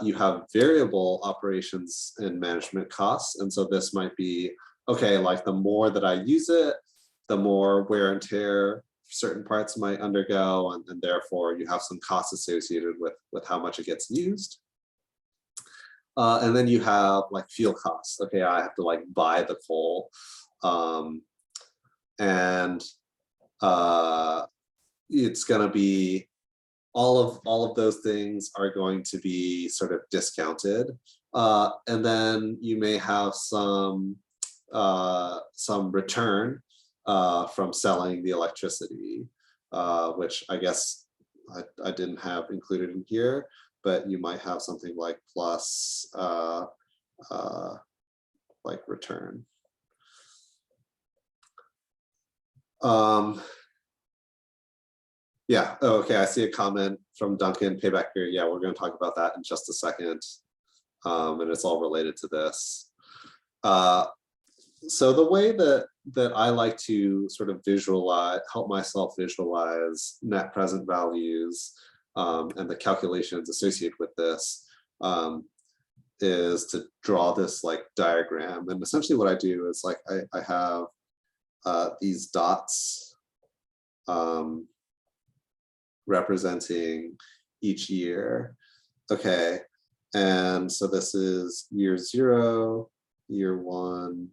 You have variable operations and management costs. And so this might be, okay, like the more that I use it, the more wear and tear certain parts might undergo, and therefore you have some costs associated with how much it gets used. And then you have like fuel costs. Okay, I have to like buy the coal. And it's gonna be, all of those things are going to be sort of discounted. And then you may have some return from selling the electricity, which I guess I didn't have included in here, but you might have something like plus like return. Yeah, oh, okay, I see a comment from Duncan, payback period. Yeah, we're going to talk about that in just a second. And it's all related to this. So the way that I like to sort of help myself visualize net present values and the calculations associated with this is to draw this like diagram. And essentially what I do is like I have these dots representing each year. Okay, and so this is year 0, year 1,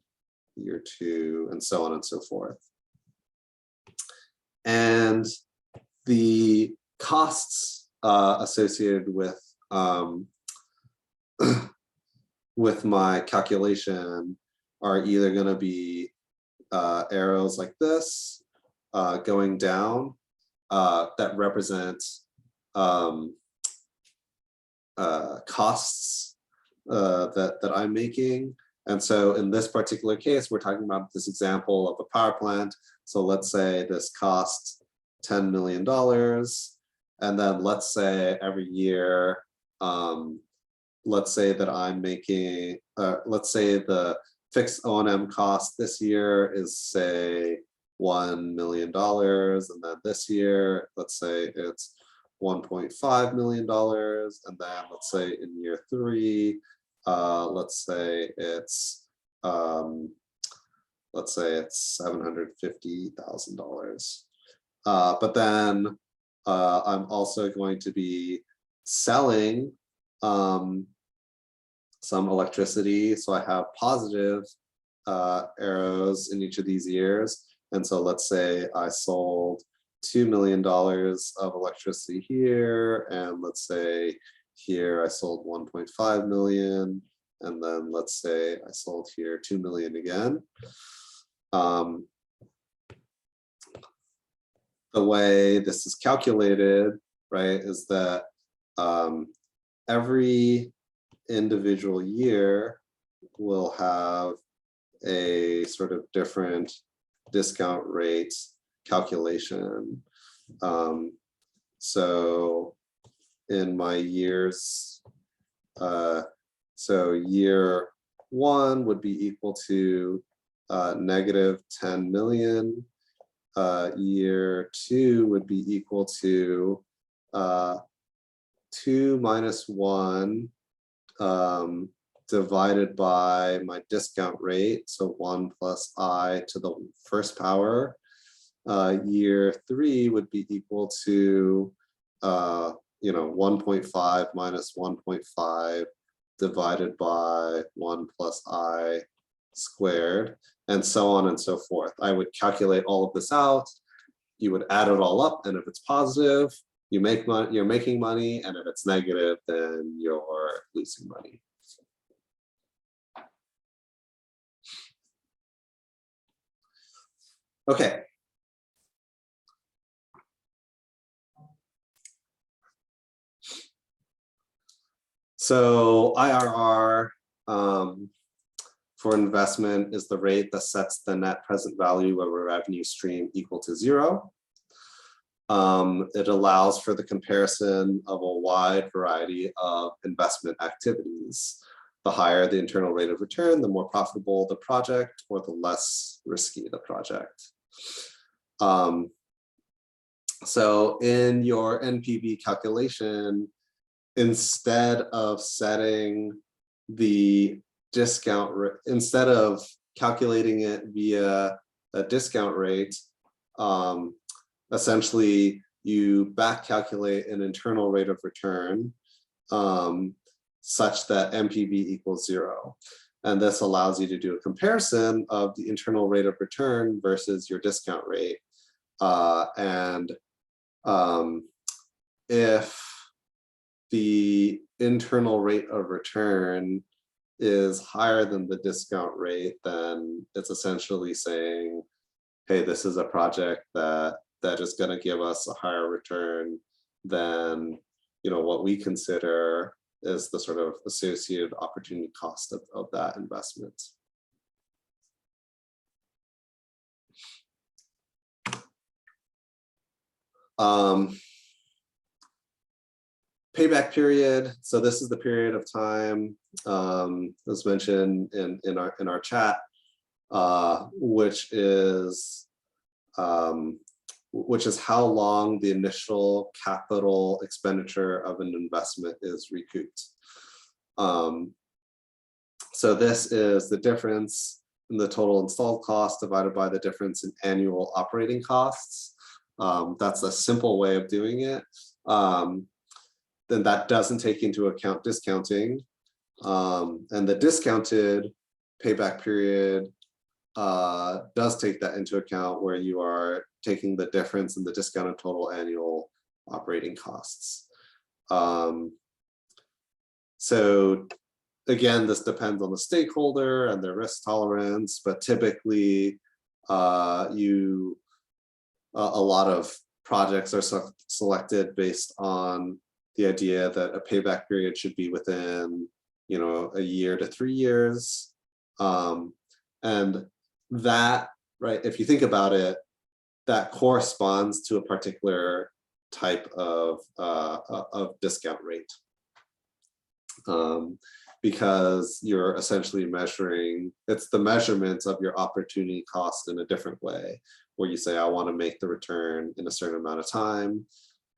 year 2, and so on and so forth. And the costs associated with my calculation are either going to be arrows like this going down that represent costs that I'm making. And so in this particular case, we're talking about this example of a power plant. So let's say this costs $10 million. And then let's say every year, let's say that I'm making, let's say the fixed O&M cost this year is say $1 million. And then this year, let's say it's $1.5 million. And then let's say in year 3, let's say it's $750,000. But then I'm also going to be selling some electricity. So I have positive arrows in each of these years. And so let's say I sold $2 million of electricity here. And let's say here I sold 1.5 million. And then let's say I sold here 2 million again. The way this is calculated, right, is that every individual year will have a sort of different discount rate calculation. So in my years, so year 1 would be equal to negative 10 million. Year 2 would be equal to 2 minus 1 divided by my discount rate, so 1 plus I to the first power. Year 3 would be equal to 1.5 minus 1.5 divided by 1 plus I squared, and so on and so forth. I would calculate all of this out. You would add it all up, and if it's positive, you make money, you're making money, and if it's negative, then you're losing money. Okay. So IRR for investment is the rate that sets the net present value of a revenue stream equal to 0. It allows for the comparison of a wide variety of investment activities. The higher the internal rate of return, the more profitable the project, or the less risky the project. So in your NPV calculation, instead of setting the discount rate, instead of calculating it via a discount rate, essentially you back calculate an internal rate of return such that NPV equals 0. And this allows you to do a comparison of the internal rate of return versus your discount rate. If the internal rate of return is higher than the discount rate, then it's essentially saying, hey, this is a project that is going to give us a higher return than what we consider is the sort of associated opportunity cost of that investment. Payback period. So this is the period of time, as mentioned in our chat, which is how long the initial capital expenditure of an investment is recouped. So this is the difference in the total installed cost divided by the difference in annual operating costs. That's a simple way of doing it. Then that doesn't take into account discounting. And the discounted payback period does take that into account, where you are taking the difference in the discounted total annual operating costs. So again, this depends on the stakeholder and their risk tolerance, but typically a lot of projects are selected based on the idea that a payback period should be within, you know, a year to 3 years. And that, right, if you think about it, that corresponds to a particular type of discount rate. Because you're essentially measuring, it's the measurements of your opportunity cost in a different way, where you say, I want to make the return in a certain amount of time.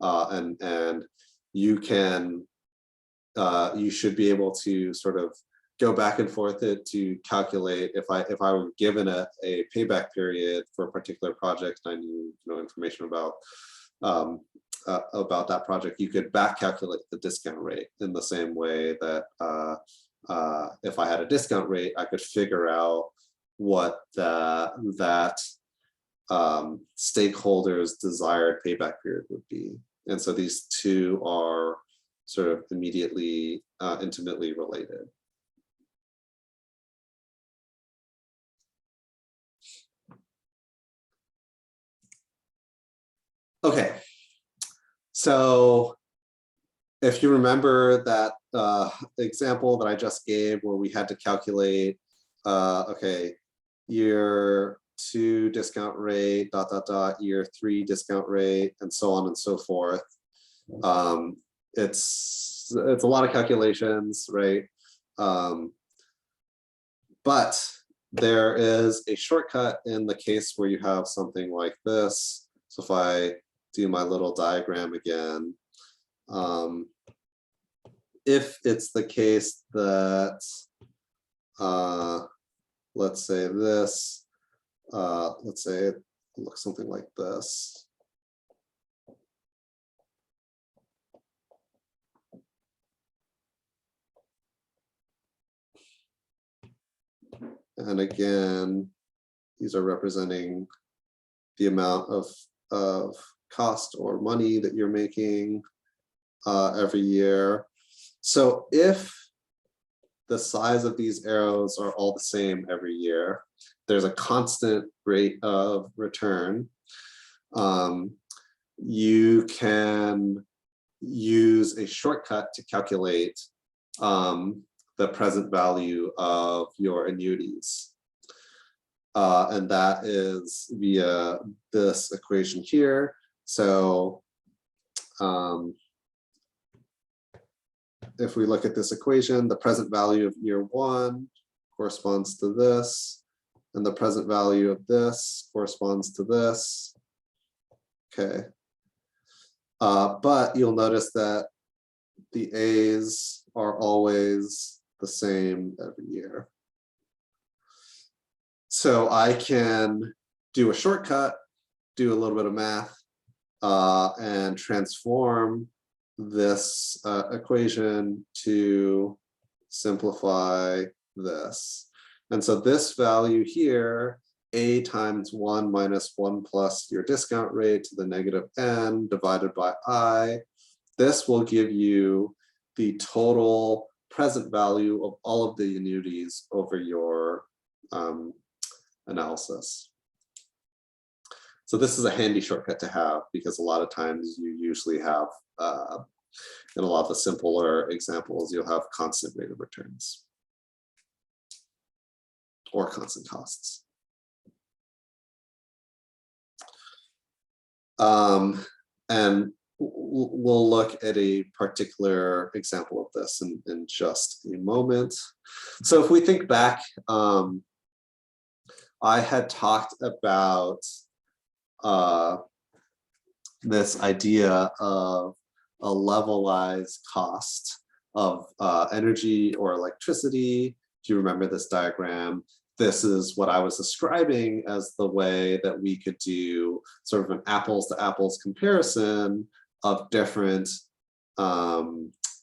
And you can, you should be able to sort of go back and forth it to calculate if I were given a payback period for a particular project, and I knew, you know, information about that project, you could back calculate the discount rate in the same way that if I had a discount rate, I could figure out what that stakeholders' desired payback period would be. And so these two are sort of immediately, intimately related. Okay, so if you remember that example that I just gave where we had to calculate, okay, year 2 discount rate, ... year 3 discount rate, and so on and so forth. It's a lot of calculations, right? But there is a shortcut in the case where you have something like this. So if I do my little diagram again, if it's the case that, let's say this, let's say it looks something like this. And again, these are representing the amount of cost or money that you're making every year. So if the size of these arrows are all the same every year, there's a constant rate of return, you can use a shortcut to calculate the present value of your annuities. And that is via this equation here. So if we look at this equation, the present value of year 1 corresponds to this, and the present value of this corresponds to this. Okay. But you'll notice that the A's are always the same every year. So I can do a shortcut, do a little bit of math, and transform this equation to simplify this. And so this value here, A times 1 minus 1 plus your discount rate to the negative n divided by I, this will give you the total present value of all of the annuities over your analysis. So this is a handy shortcut to have, because a lot of times you usually have, in a lot of the simpler examples, you'll have constant rate of returns or constant costs. And we'll look at a particular example of this in just a moment. So if we think back, I had talked about this idea of a levelized cost of energy or electricity. Do you remember this diagram? This is what I was describing as the way that we could do sort of an apples to apples comparison of different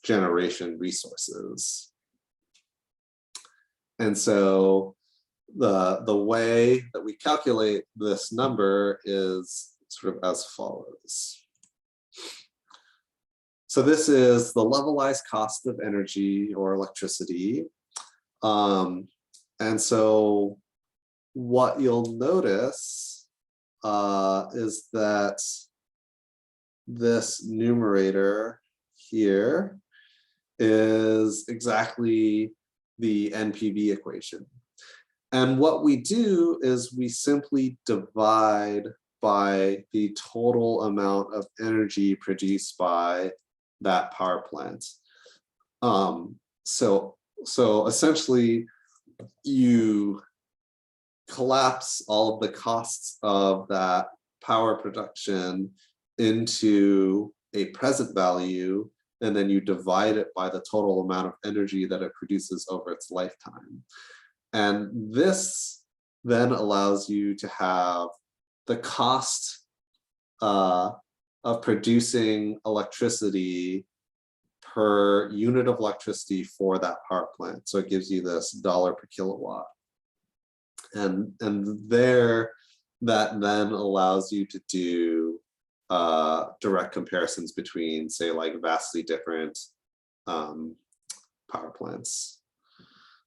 generation resources. And so the way that we calculate this number is sort of as follows. So this is the levelized cost of energy or electricity. And so what you'll notice is that this numerator here is exactly the NPV equation. And what we do is we simply divide by the total amount of energy produced by that power plant. So essentially you collapse all of the costs of that power production into a present value, and then you divide it by the total amount of energy that it produces over its lifetime. And this then allows you to have the cost of producing electricity per unit of electricity for that power plant. So it gives you this $1 per kilowatt. And there, that then allows you to do direct comparisons between, say, like vastly different power plants.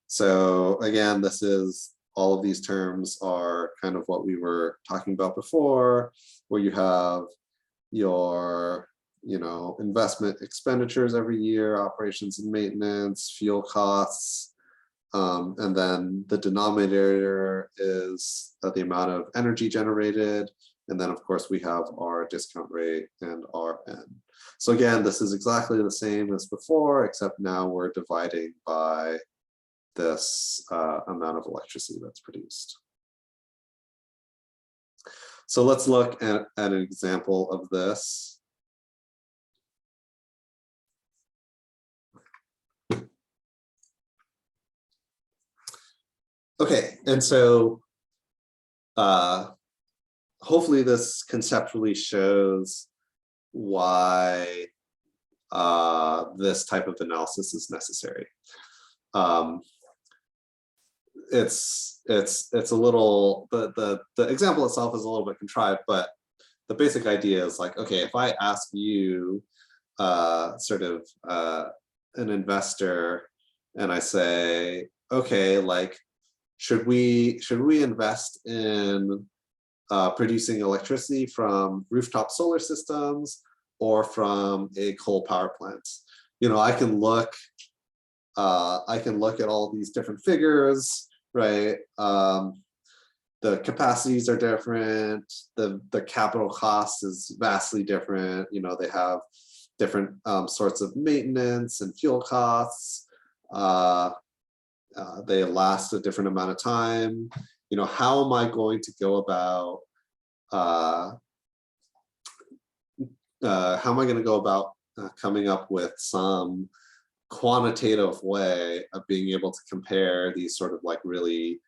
So again, this is, all of these terms are kind of what we were talking about before, where you have your, investment expenditures every year, operations and maintenance, fuel costs, and then the denominator is the amount of energy generated. And then of course we have our discount rate and Rn. So again, this is exactly the same as before, except now we're dividing by this amount of electricity that's produced. So let's look at an example of this. Okay, and so hopefully this conceptually shows why this type of analysis is necessary. It's a little, the example itself is a little bit contrived, but the basic idea is like, okay, if I ask you sort of an investor and I say, okay, like, should we invest in producing electricity from rooftop solar systems or from a coal power plant? I can look at all these different figures, right? The capacities are different. The capital cost is vastly different. They have different sorts of maintenance and fuel costs. They last a different amount of time. How am I going to go about coming up with some quantitative way of being able to compare these sort of like really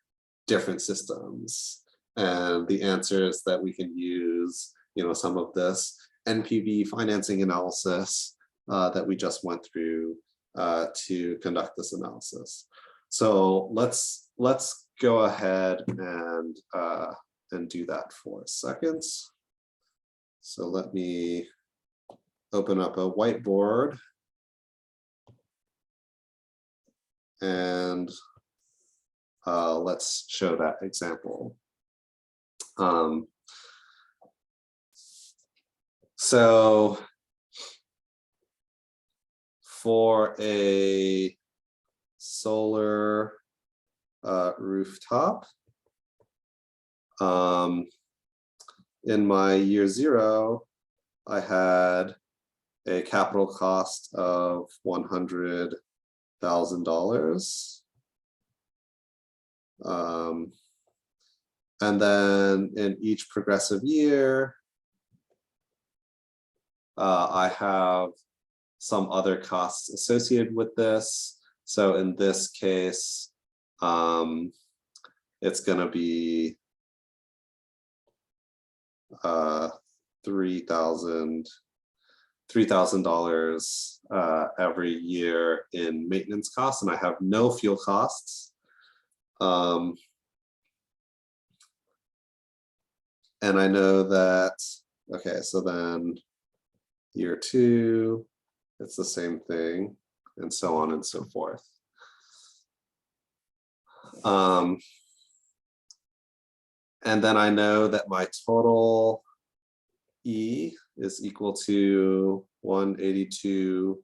different systems? And the answer is that we can use, some of this NPV financing analysis that we just went through to conduct this analysis. So let's go ahead and do that for a second. So let me open up a whiteboard and let's show that example. So for a solar rooftop, in my year 0, I had a capital cost of $100,000. And then in each progressive year, I have some other costs associated with this. So in this case, it's going to be $3,000 every year in maintenance costs, and I have no fuel costs. And I know that, okay, so then year 2, it's the same thing, and so on and so forth. And then I know that my total E is equal to 182,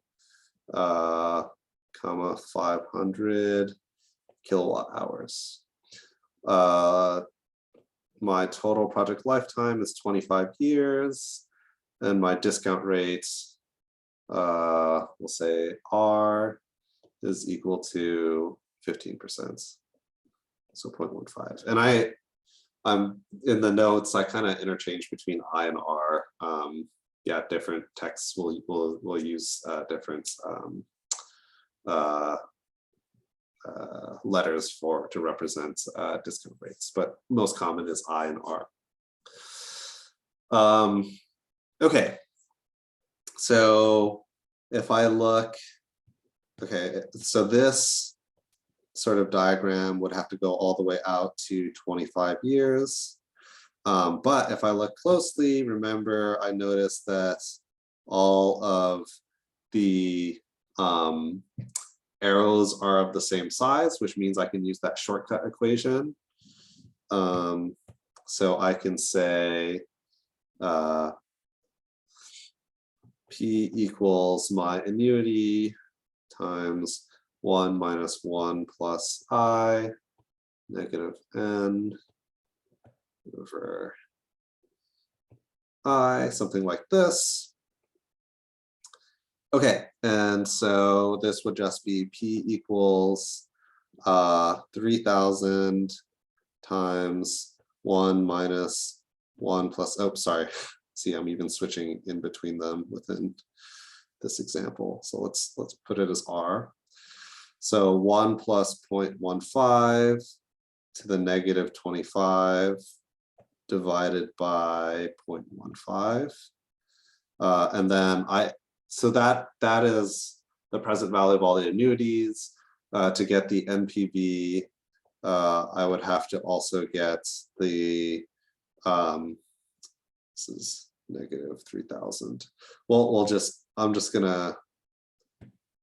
500 kilowatt hours. My total project lifetime is 25 years, and my discount rate, we'll say R, is equal to 15%, so 0.15. And I'm in the notes, I kind of interchange between I and R. Yeah, different texts will use different letters to represent discount rates, but most common is I and R. Okay, so if I look, okay, so this sort of diagram would have to go all the way out to 25 years. But if I look closely, remember, I noticed that all of the arrows are of the same size, which means I can use that shortcut equation. So I can say P equals my annuity times 1 minus 1 plus I negative N over I, something like this. Okay, and so this would just be P equals 3000 times 1 minus 1 plus, oh, sorry. See, I'm even switching in between them within this example. So let's put it as R. So 1 plus 0.15 to the negative 25 divided by 0.15. And then so that is the present value of all the annuities. To get the NPV, I would have to also get the, this is negative 3000. Well, I'm just gonna,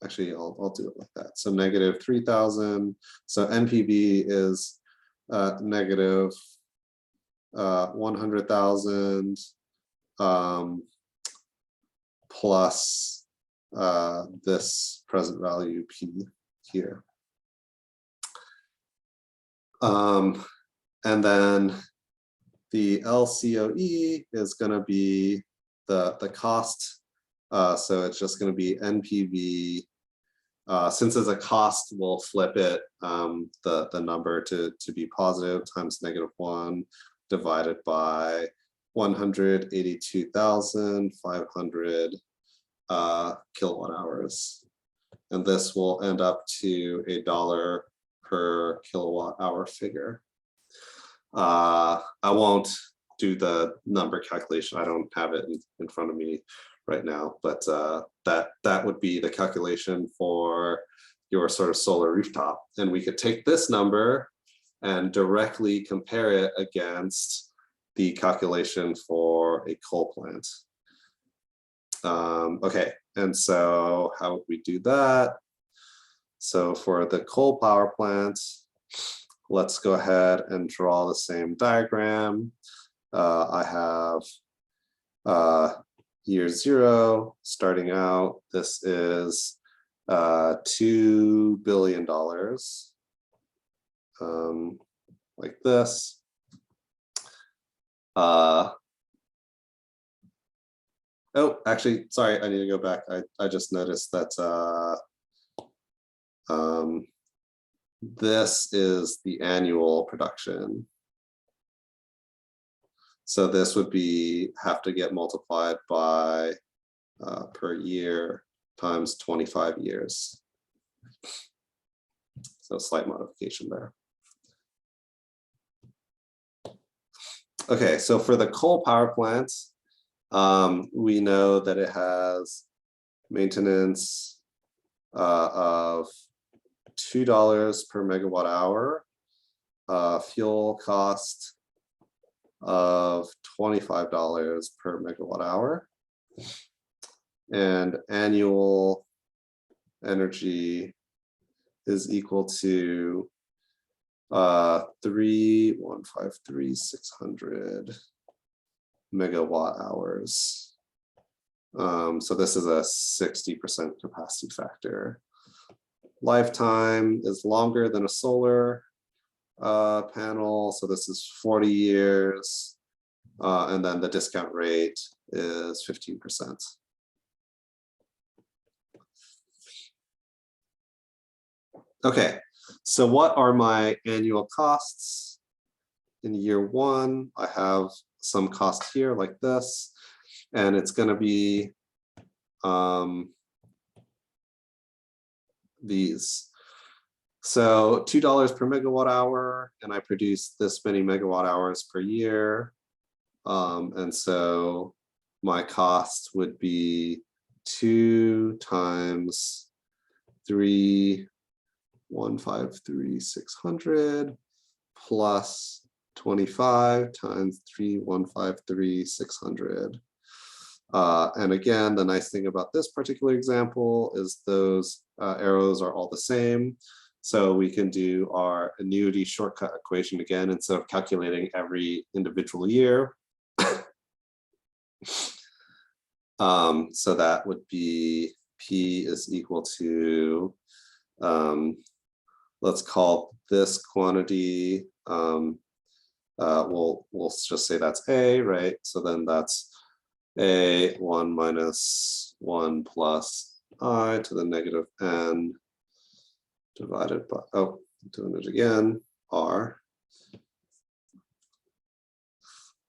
actually, I'll do it like that. So negative 3000. So NPV is negative 100,000 plus this present value P here. And then the LCOE is going to be the cost. So it's just going to be NPV. Since it's a cost, we'll flip it, the number to be positive times -1 divided by 182,500 kilowatt hours. And this will end up to $1 per kilowatt hour figure. I won't do the number calculation. I don't have it in front of me right now, but that would be the calculation for your sort of solar rooftop. And we could take this number and directly compare it against the calculation for a coal plant. Okay, and so how would we do that? So for the coal power plant, let's go ahead and draw the same diagram. I have year 0 starting out. This is $2 billion, like this. Oh, actually, sorry, I need to go back. I just noticed that this is the annual production. So this would have to get multiplied by per year times 25 years. So slight modification there. Okay, so for the coal power plant, we know that it has maintenance of $2 per megawatt hour, fuel cost of $25 per megawatt hour. and annual energy is equal to 3,153,600 megawatt hours. So this is a 60% capacity factor. Lifetime is longer than a solar panel, so this is 40 years, and then the discount rate is 15%. Okay, so what are my annual costs? In year one, I have some cost here like this, and it's going to be these. So $2 per megawatt hour, and I produce this many megawatt hours per year. And so my cost would be 2 times 3,153,600 plus 25 times 3,153,600. And again, the nice thing about this particular example is those arrows are all the same. So we can do our annuity shortcut equation again instead of calculating every individual year. So that would be P is equal to, let's call this quantity, we'll just say that's A, right? So then that's A 1 minus 1 plus I to the negative N divided by, oh, doing it again, R.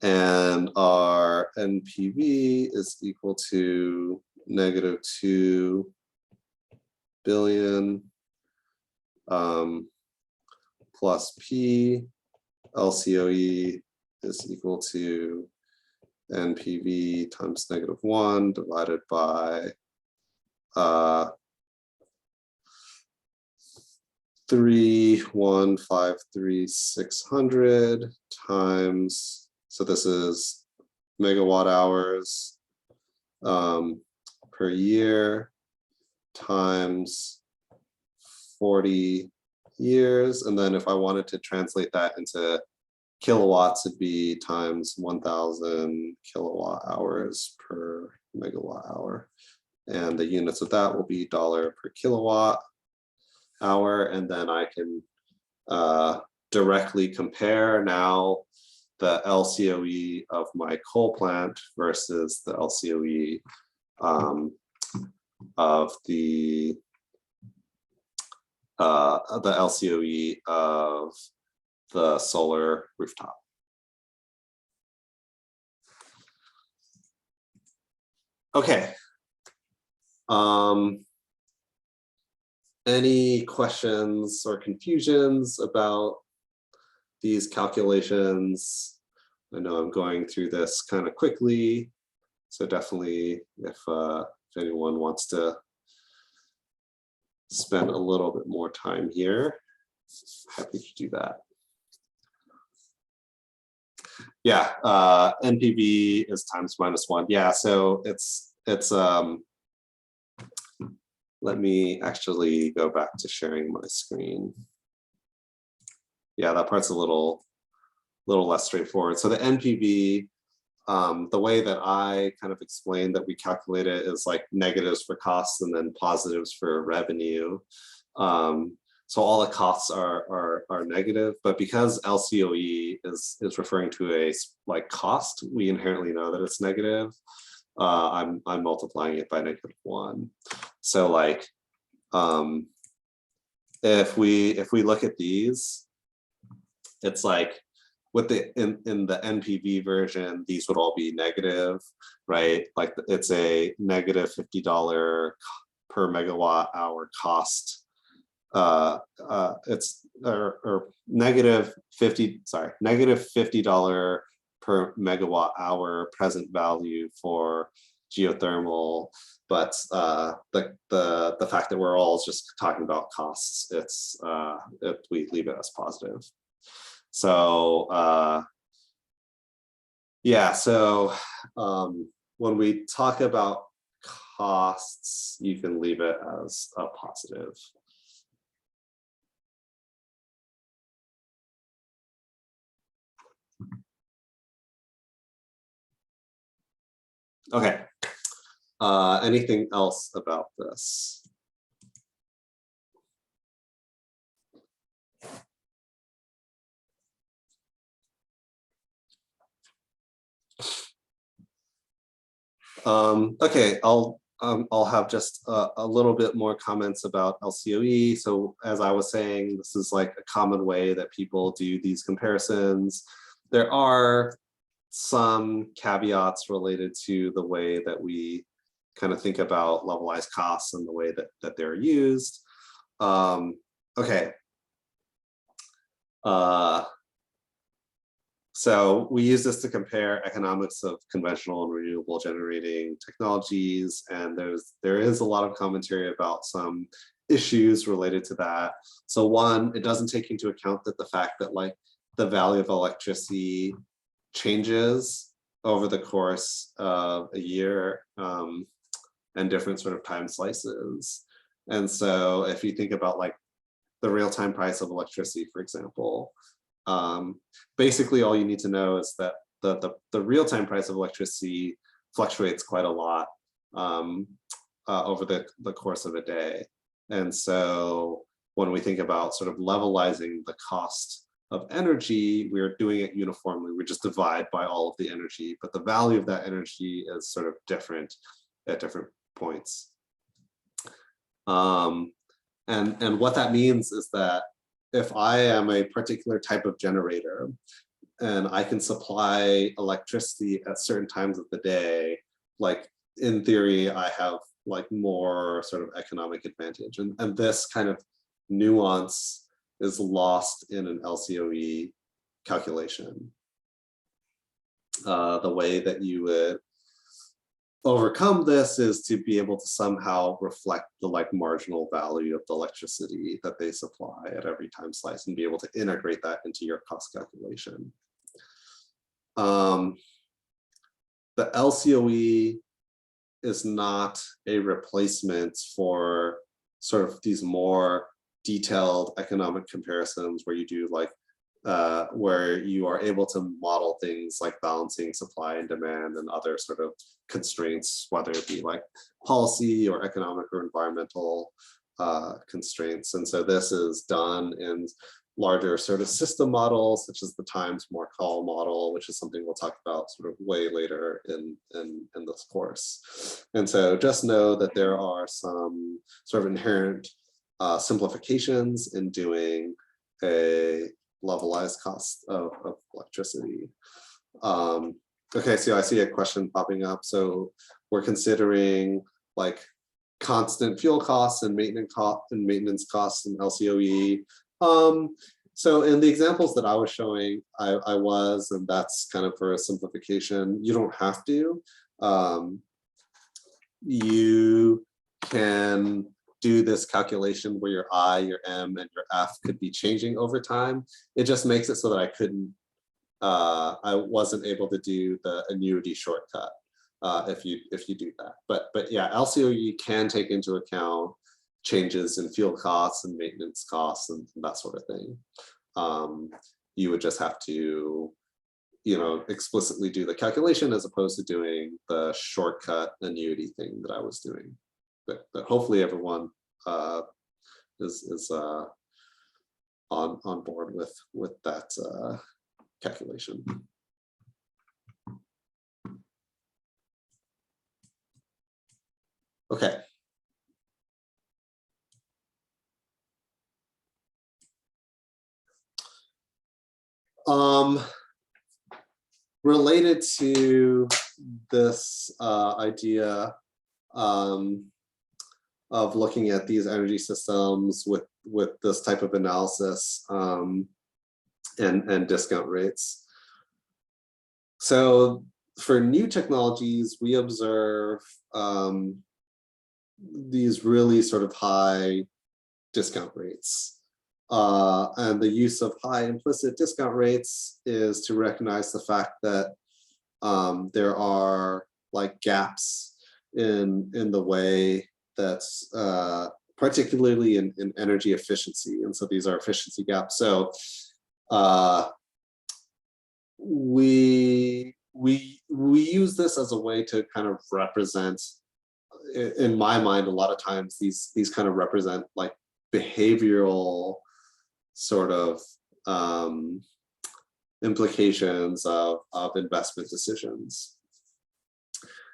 And our NPV is equal to -2 billion plus P. LCOE is equal to NPV times -1 divided by 3,153,600 times, so this is megawatt hours per year times 40 years. And then if I wanted to translate that into kilowatts, it'd be times 1,000 kilowatt hours per megawatt hour. And the units of that will be $ per kilowatt hour. And then I can directly compare now the LCOE of my coal plant versus the LCOE of the LCOE of the solar rooftop. Okay. Any questions or confusions about these calculations? I know I'm going through this kind of quickly, so definitely if anyone wants to spend a little bit more time here, happy to do that. Yeah, NPV is times -1. Yeah, so it's let me actually go back to sharing my screen. Yeah, that part's a little less straightforward. So the NPV, the way that I kind of explained that we calculate it is like negatives for costs and then positives for revenue. So all the costs are negative, but because LCOE is referring to a like cost, we inherently know that it's negative. I'm multiplying it by -1. So like if we look at these, it's like with the in the NPV version, these would all be negative, right? Like it's a -$50 per megawatt hour cost. It's or -$50 per megawatt hour present value for geothermal, but the fact that we're all just talking about costs, it's we leave it as positive. So yeah, so when we talk about costs, you can leave it as a positive. Okay. Anything else about this? Okay, I'll have just a little bit more comments about LCOE. So as I was saying, this is like a common way that people do these comparisons. There are some caveats related to the way that we kind of think about levelized costs and the way that they're used. Okay. So we use this to compare economics of conventional and renewable generating technologies, and there is a lot of commentary about some issues related to that. So one, it doesn't take into account that the fact that like the value of electricity changes over the course of a year and different sort of time slices. And so if you think about like the real-time price of electricity, for example, basically all you need to know is that the real-time price of electricity fluctuates quite a lot over the course of a day. And so when we think about sort of levelizing the cost of energy, we're doing it uniformly. We just divide by all of the energy, but the value of that energy is sort of different at different points. And what that means is that if I am a particular type of generator and I can supply electricity at certain times of the day, like in theory, I have like more sort of economic advantage. And this kind of nuance is lost in an LCOE calculation. The way that you would overcome this is to be able to somehow reflect the like marginal value of the electricity that they supply at every time slice and be able to integrate that into your cost calculation. The LCOE is not a replacement for sort of these more detailed economic comparisons where you do like where you are able to model things like balancing supply and demand and other sort of constraints, whether it be like policy or economic or environmental constraints. And so this is done in larger sort of system models, such as the times more call model, which is something we'll talk about sort of way later in this course. And so just know that there are some sort of inherent simplifications in doing a levelized cost of electricity. Okay, so I see a question popping up. So we're considering like constant fuel costs and maintenance costs and LCOE. So in the examples that I was showing, I was, and that's kind of for a simplification. You don't have to. You can do this calculation where your I, your M, and your F could be changing over time. It just makes it so that I wasn't able to do the annuity shortcut if you do that. But yeah, LCOE can take into account changes in fuel costs and maintenance costs and that sort of thing. You would just have to, explicitly do the calculation as opposed to doing the shortcut annuity thing that I was doing. But hopefully everyone is on board with that calculation. Okay. Related to this idea of looking at these energy systems with this type of analysis and discount rates. So for new technologies, we observe these really sort of high discount rates. And the use of high implicit discount rates is to recognize the fact that there are like gaps in the way that's particularly in energy efficiency. And so these are efficiency gaps. So we use this as a way to kind of represent, in my mind, a lot of times these kind of represent like behavioral sort of implications of investment decisions.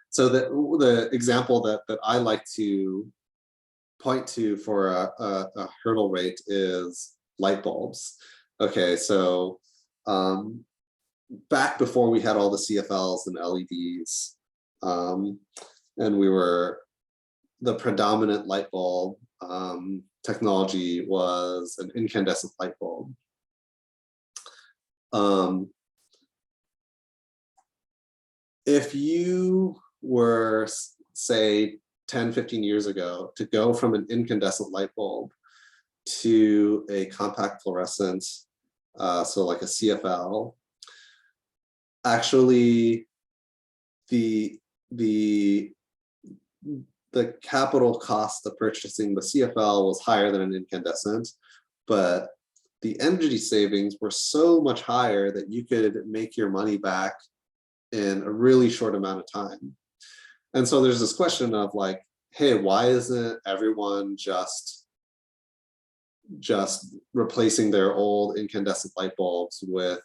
So the example that I like to point to for a hurdle rate is light bulbs. Okay, so back before we had all the CFLs and LEDs, and we were, the predominant light bulb technology was an incandescent light bulb. If you were, say, 10, 15 years ago, to go from an incandescent light bulb to a compact fluorescent, so like a CFL, actually the capital cost of purchasing the CFL was higher than an incandescent, but the energy savings were so much higher that you could make your money back in a really short amount of time. And so there's this question of like, hey, why isn't everyone just replacing their old incandescent light bulbs with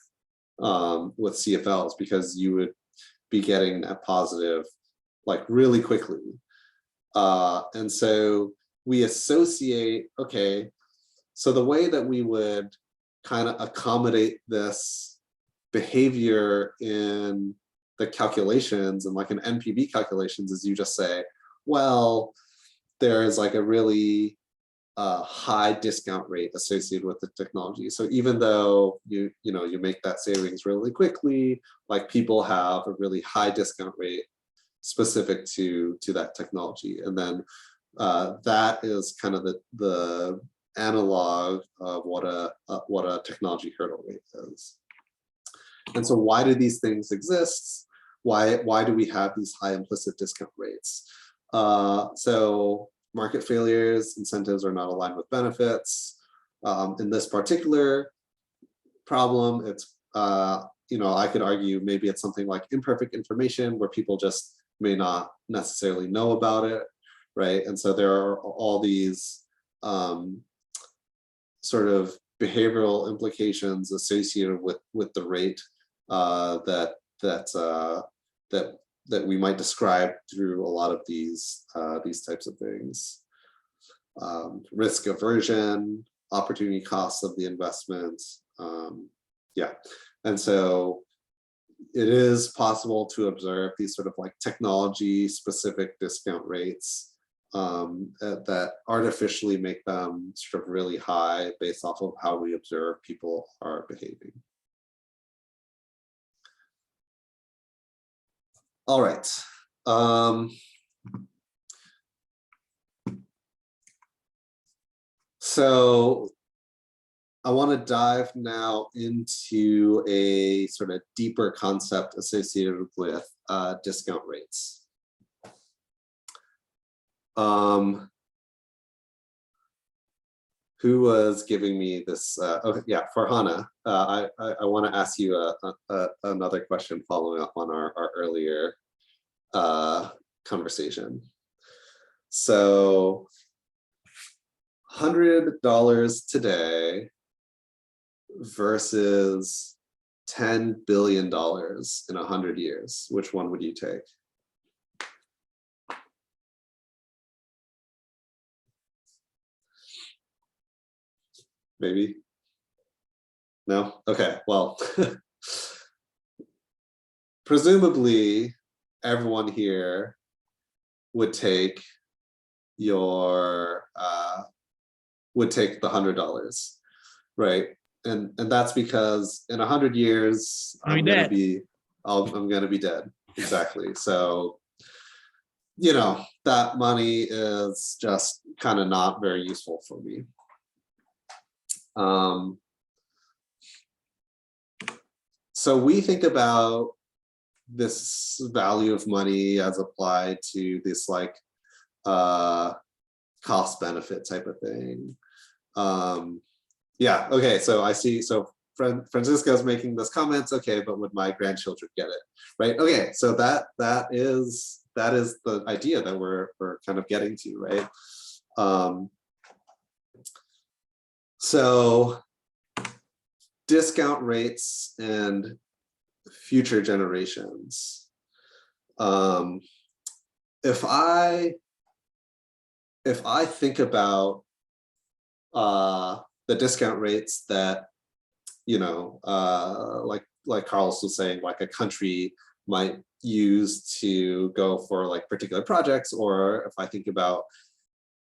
CFLs, because you would be getting a positive like really quickly. And so we associate, okay, so the way that we would kind of accommodate this behavior in the calculations and like an NPV calculations is you just say, well, there is like a really high discount rate associated with the technology. So even though you make that savings really quickly, like people have a really high discount rate specific to that technology. And then that is kind of the analog of what a technology hurdle rate is. And so why do these things exist? Why do we have these high implicit discount rates? So market failures, incentives are not aligned with benefits. In this particular problem, it's I could argue maybe it's something like imperfect information where people just may not necessarily know about it, right? And so there are all these sort of behavioral implications associated with the rate that we might describe through a lot of these types of things. Risk aversion, opportunity costs of the investment. Yeah, and so it is possible to observe these sort of like technology specific discount rates that artificially make them sort of really high based off of how we observe people are behaving. All right. So I want to dive now into a sort of deeper concept associated with discount rates. Who was giving me this? Okay, yeah, Farhana, I want to ask you another question following up on our earlier conversation. So $100 today versus $10 billion in 100 years, which one would you take? Maybe? No? Okay, well, presumably everyone here would take your would take the $100, right? And that's because in 100 years I'm gonna be dead. Exactly. So that money is just kind of not very useful for me. So we think about this value of money as applied to this like cost benefit type of thing. Yeah, okay, so I see, so Francisco's making this comments, okay, but would my grandchildren get it, right? Okay, so that is the idea that we're kind of getting to, right? So discount rates and future generations. If I think about the discount rates that, you know, like Carlos was saying, like a country might use to go for like particular projects, or if I think about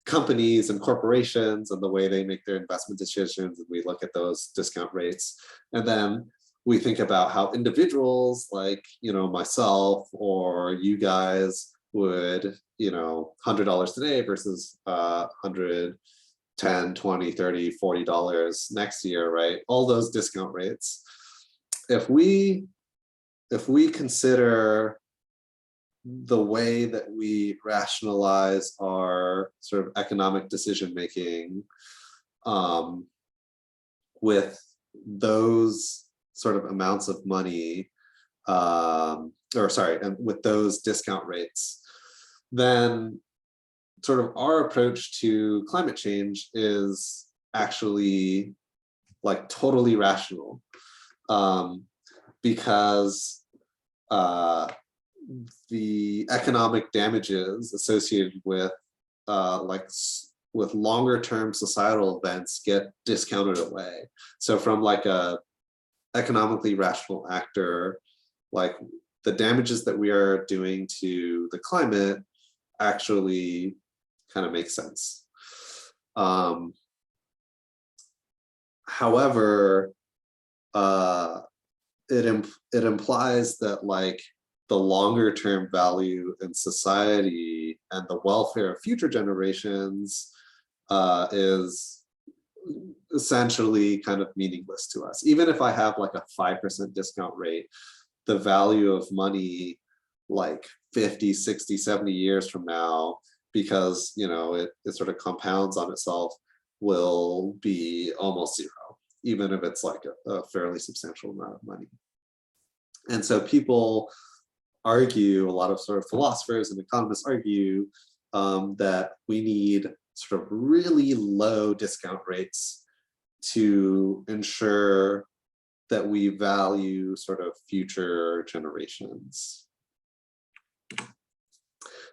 companies and corporations and the way they make their investment decisions, and we look at those discount rates, and then we think about how individuals like, you know, myself or you guys would, you know, $100 today versus $100, $10, $20, $30, $40 next year, right? All those discount rates. If we consider the way that we rationalize our sort of economic decision making with those sort of amounts of money, and with those discount rates, then sort of our approach to climate change is actually like totally rational, because the economic damages associated with with longer term societal events get discounted away. So from like a economically rational actor, like the damages that we are doing to the climate actually kind of make sense. However, it implies that like the longer term value in society and the welfare of future generations is essentially kind of meaningless to us. Even if I have like a 5% discount rate, the value of money like 50, 60, 70 years from now, because, you know, it sort of compounds on itself, will be almost zero, even if it's like a fairly substantial amount of money. And so people argue, a lot of sort of philosophers and economists argue that we need sort of really low discount rates to ensure that we value sort of future generations.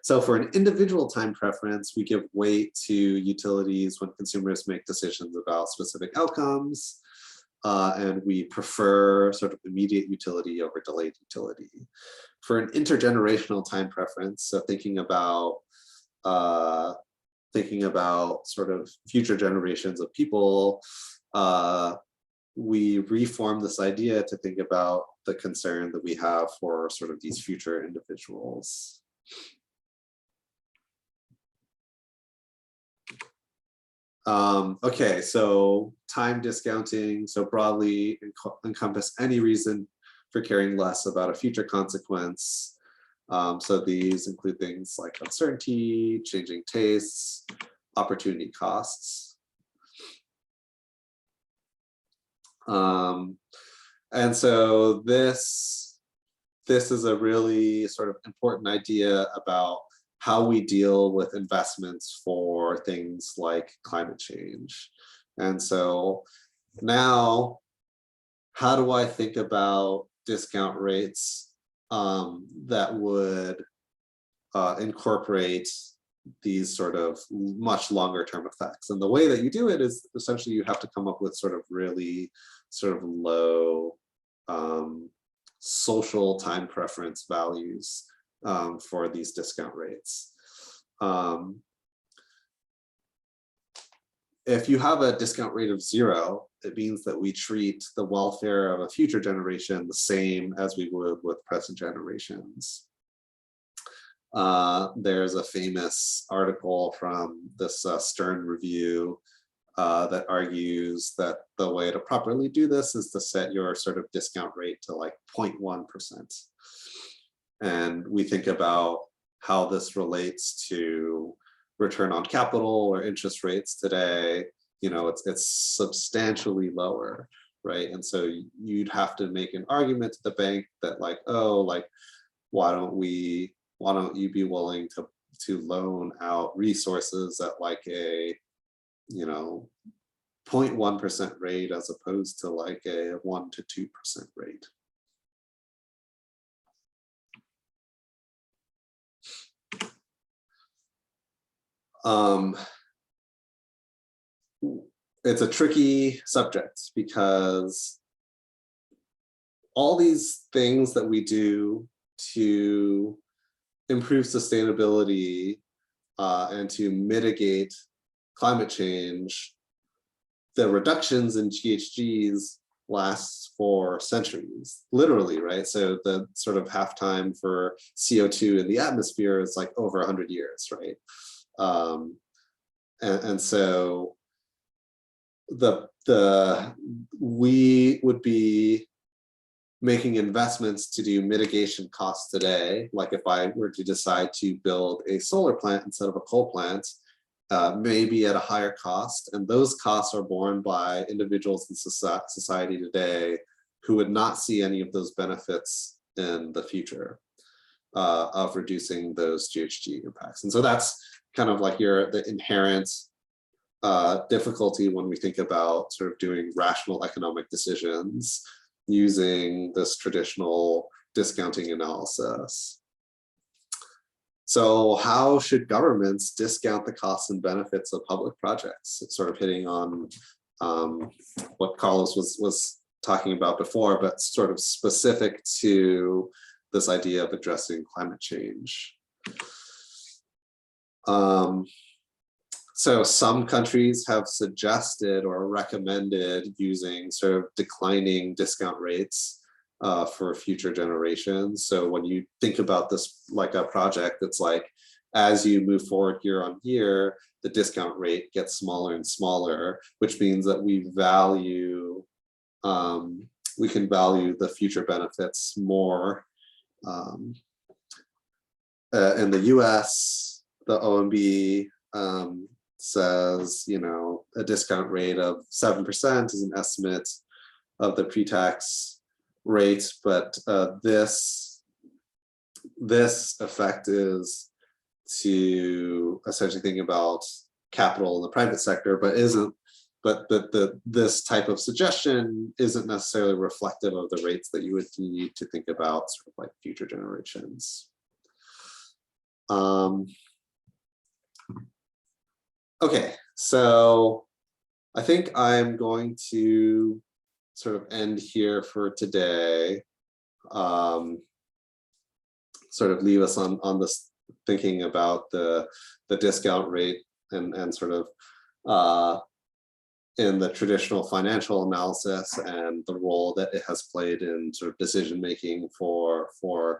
So for an individual time preference, we give weight to utilities when consumers make decisions about specific outcomes, and we prefer sort of immediate utility over delayed utility. For an intergenerational time preference, so thinking about sort of future generations of people, we reform this idea to think about the concern that we have for sort of these future individuals. Okay, so time discounting, so broadly encompass any reason for caring less about a future consequence. So these include things like uncertainty, changing tastes, opportunity costs. And so this is a really sort of important idea about how we deal with investments for things like climate change. And so now, how do I think about discount rates that would incorporate these sort of much longer term effects? And the way that you do it is essentially you have to come up with sort of really sort of low social time preference values for these discount rates. If you have a discount rate of 0, it means that we treat the welfare of a future generation the same as we would with present generations. There's a famous article from this Stern review that argues that the way to properly do this is to set your sort of discount rate to like 0.1%. and we think about how this relates to return on capital or interest rates today, you know, it's substantially lower, right? And so you'd have to make an argument to the bank that like, oh, like, why don't you be willing to loan out resources at like a, you know, 0.1% rate as opposed to like a 1 to 2% rate. It's a tricky subject because all these things that we do to improve sustainability and to mitigate climate change, the reductions in GHGs lasts for centuries, literally, right? So the sort of halftime for CO2 in the atmosphere is like over 100 years, right? And so we would be making investments to do mitigation costs today. Like if I were to decide to build a solar plant instead of a coal plant, maybe at a higher cost, and those costs are borne by individuals in society today who would not see any of those benefits in the future of reducing those GHG impacts. And so that's kind of like the inherent difficulty when we think about sort of doing rational economic decisions using this traditional discounting analysis. So how should governments discount the costs and benefits of public projects? It's sort of hitting on what Carlos was talking about before, but sort of specific to this idea of addressing climate change. So some countries have suggested or recommended using sort of declining discount rates for future generations. So when you think about this like a project, it's like as you move forward year on year, the discount rate gets smaller and smaller, which means that we can value the future benefits more. In the US, the OMB says, you know, a discount rate of 7% is an estimate of the pre-tax rate, but this effect is to essentially think about capital in the private sector, but this type of suggestion isn't necessarily reflective of the rates that you would need to think about sort of like future generations. Okay, so I think I'm going to sort of end here for today. Sort of leave us on this thinking about the discount rate and sort of in the traditional financial analysis and the role that it has played in sort of decision making for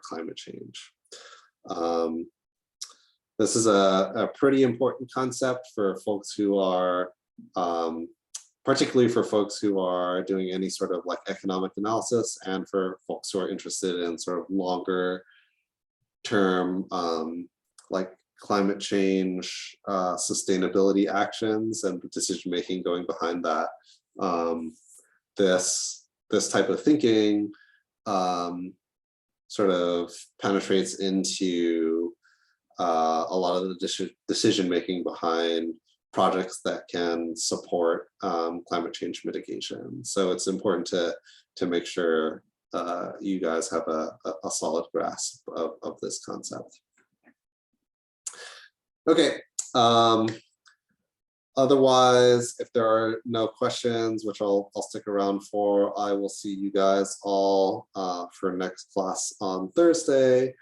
climate change. This is a pretty important concept for folks who are, particularly for folks who are doing any sort of like economic analysis, and for folks who are interested in sort of longer term, like climate change, sustainability actions and decision making going behind that. This type of thinking sort of penetrates into a lot of the decision making behind projects that can support climate change mitigation. So it's important to make sure you guys have a solid grasp of this concept. Okay. Otherwise, if there are no questions, which I'll stick around for, I will see you guys all for next class on Thursday.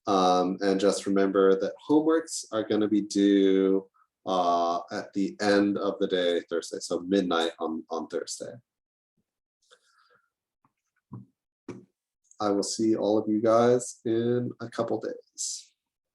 And just remember that homeworks are going to be due at the end of the day, Thursday, so midnight on Thursday. I will see all of you guys in a couple days.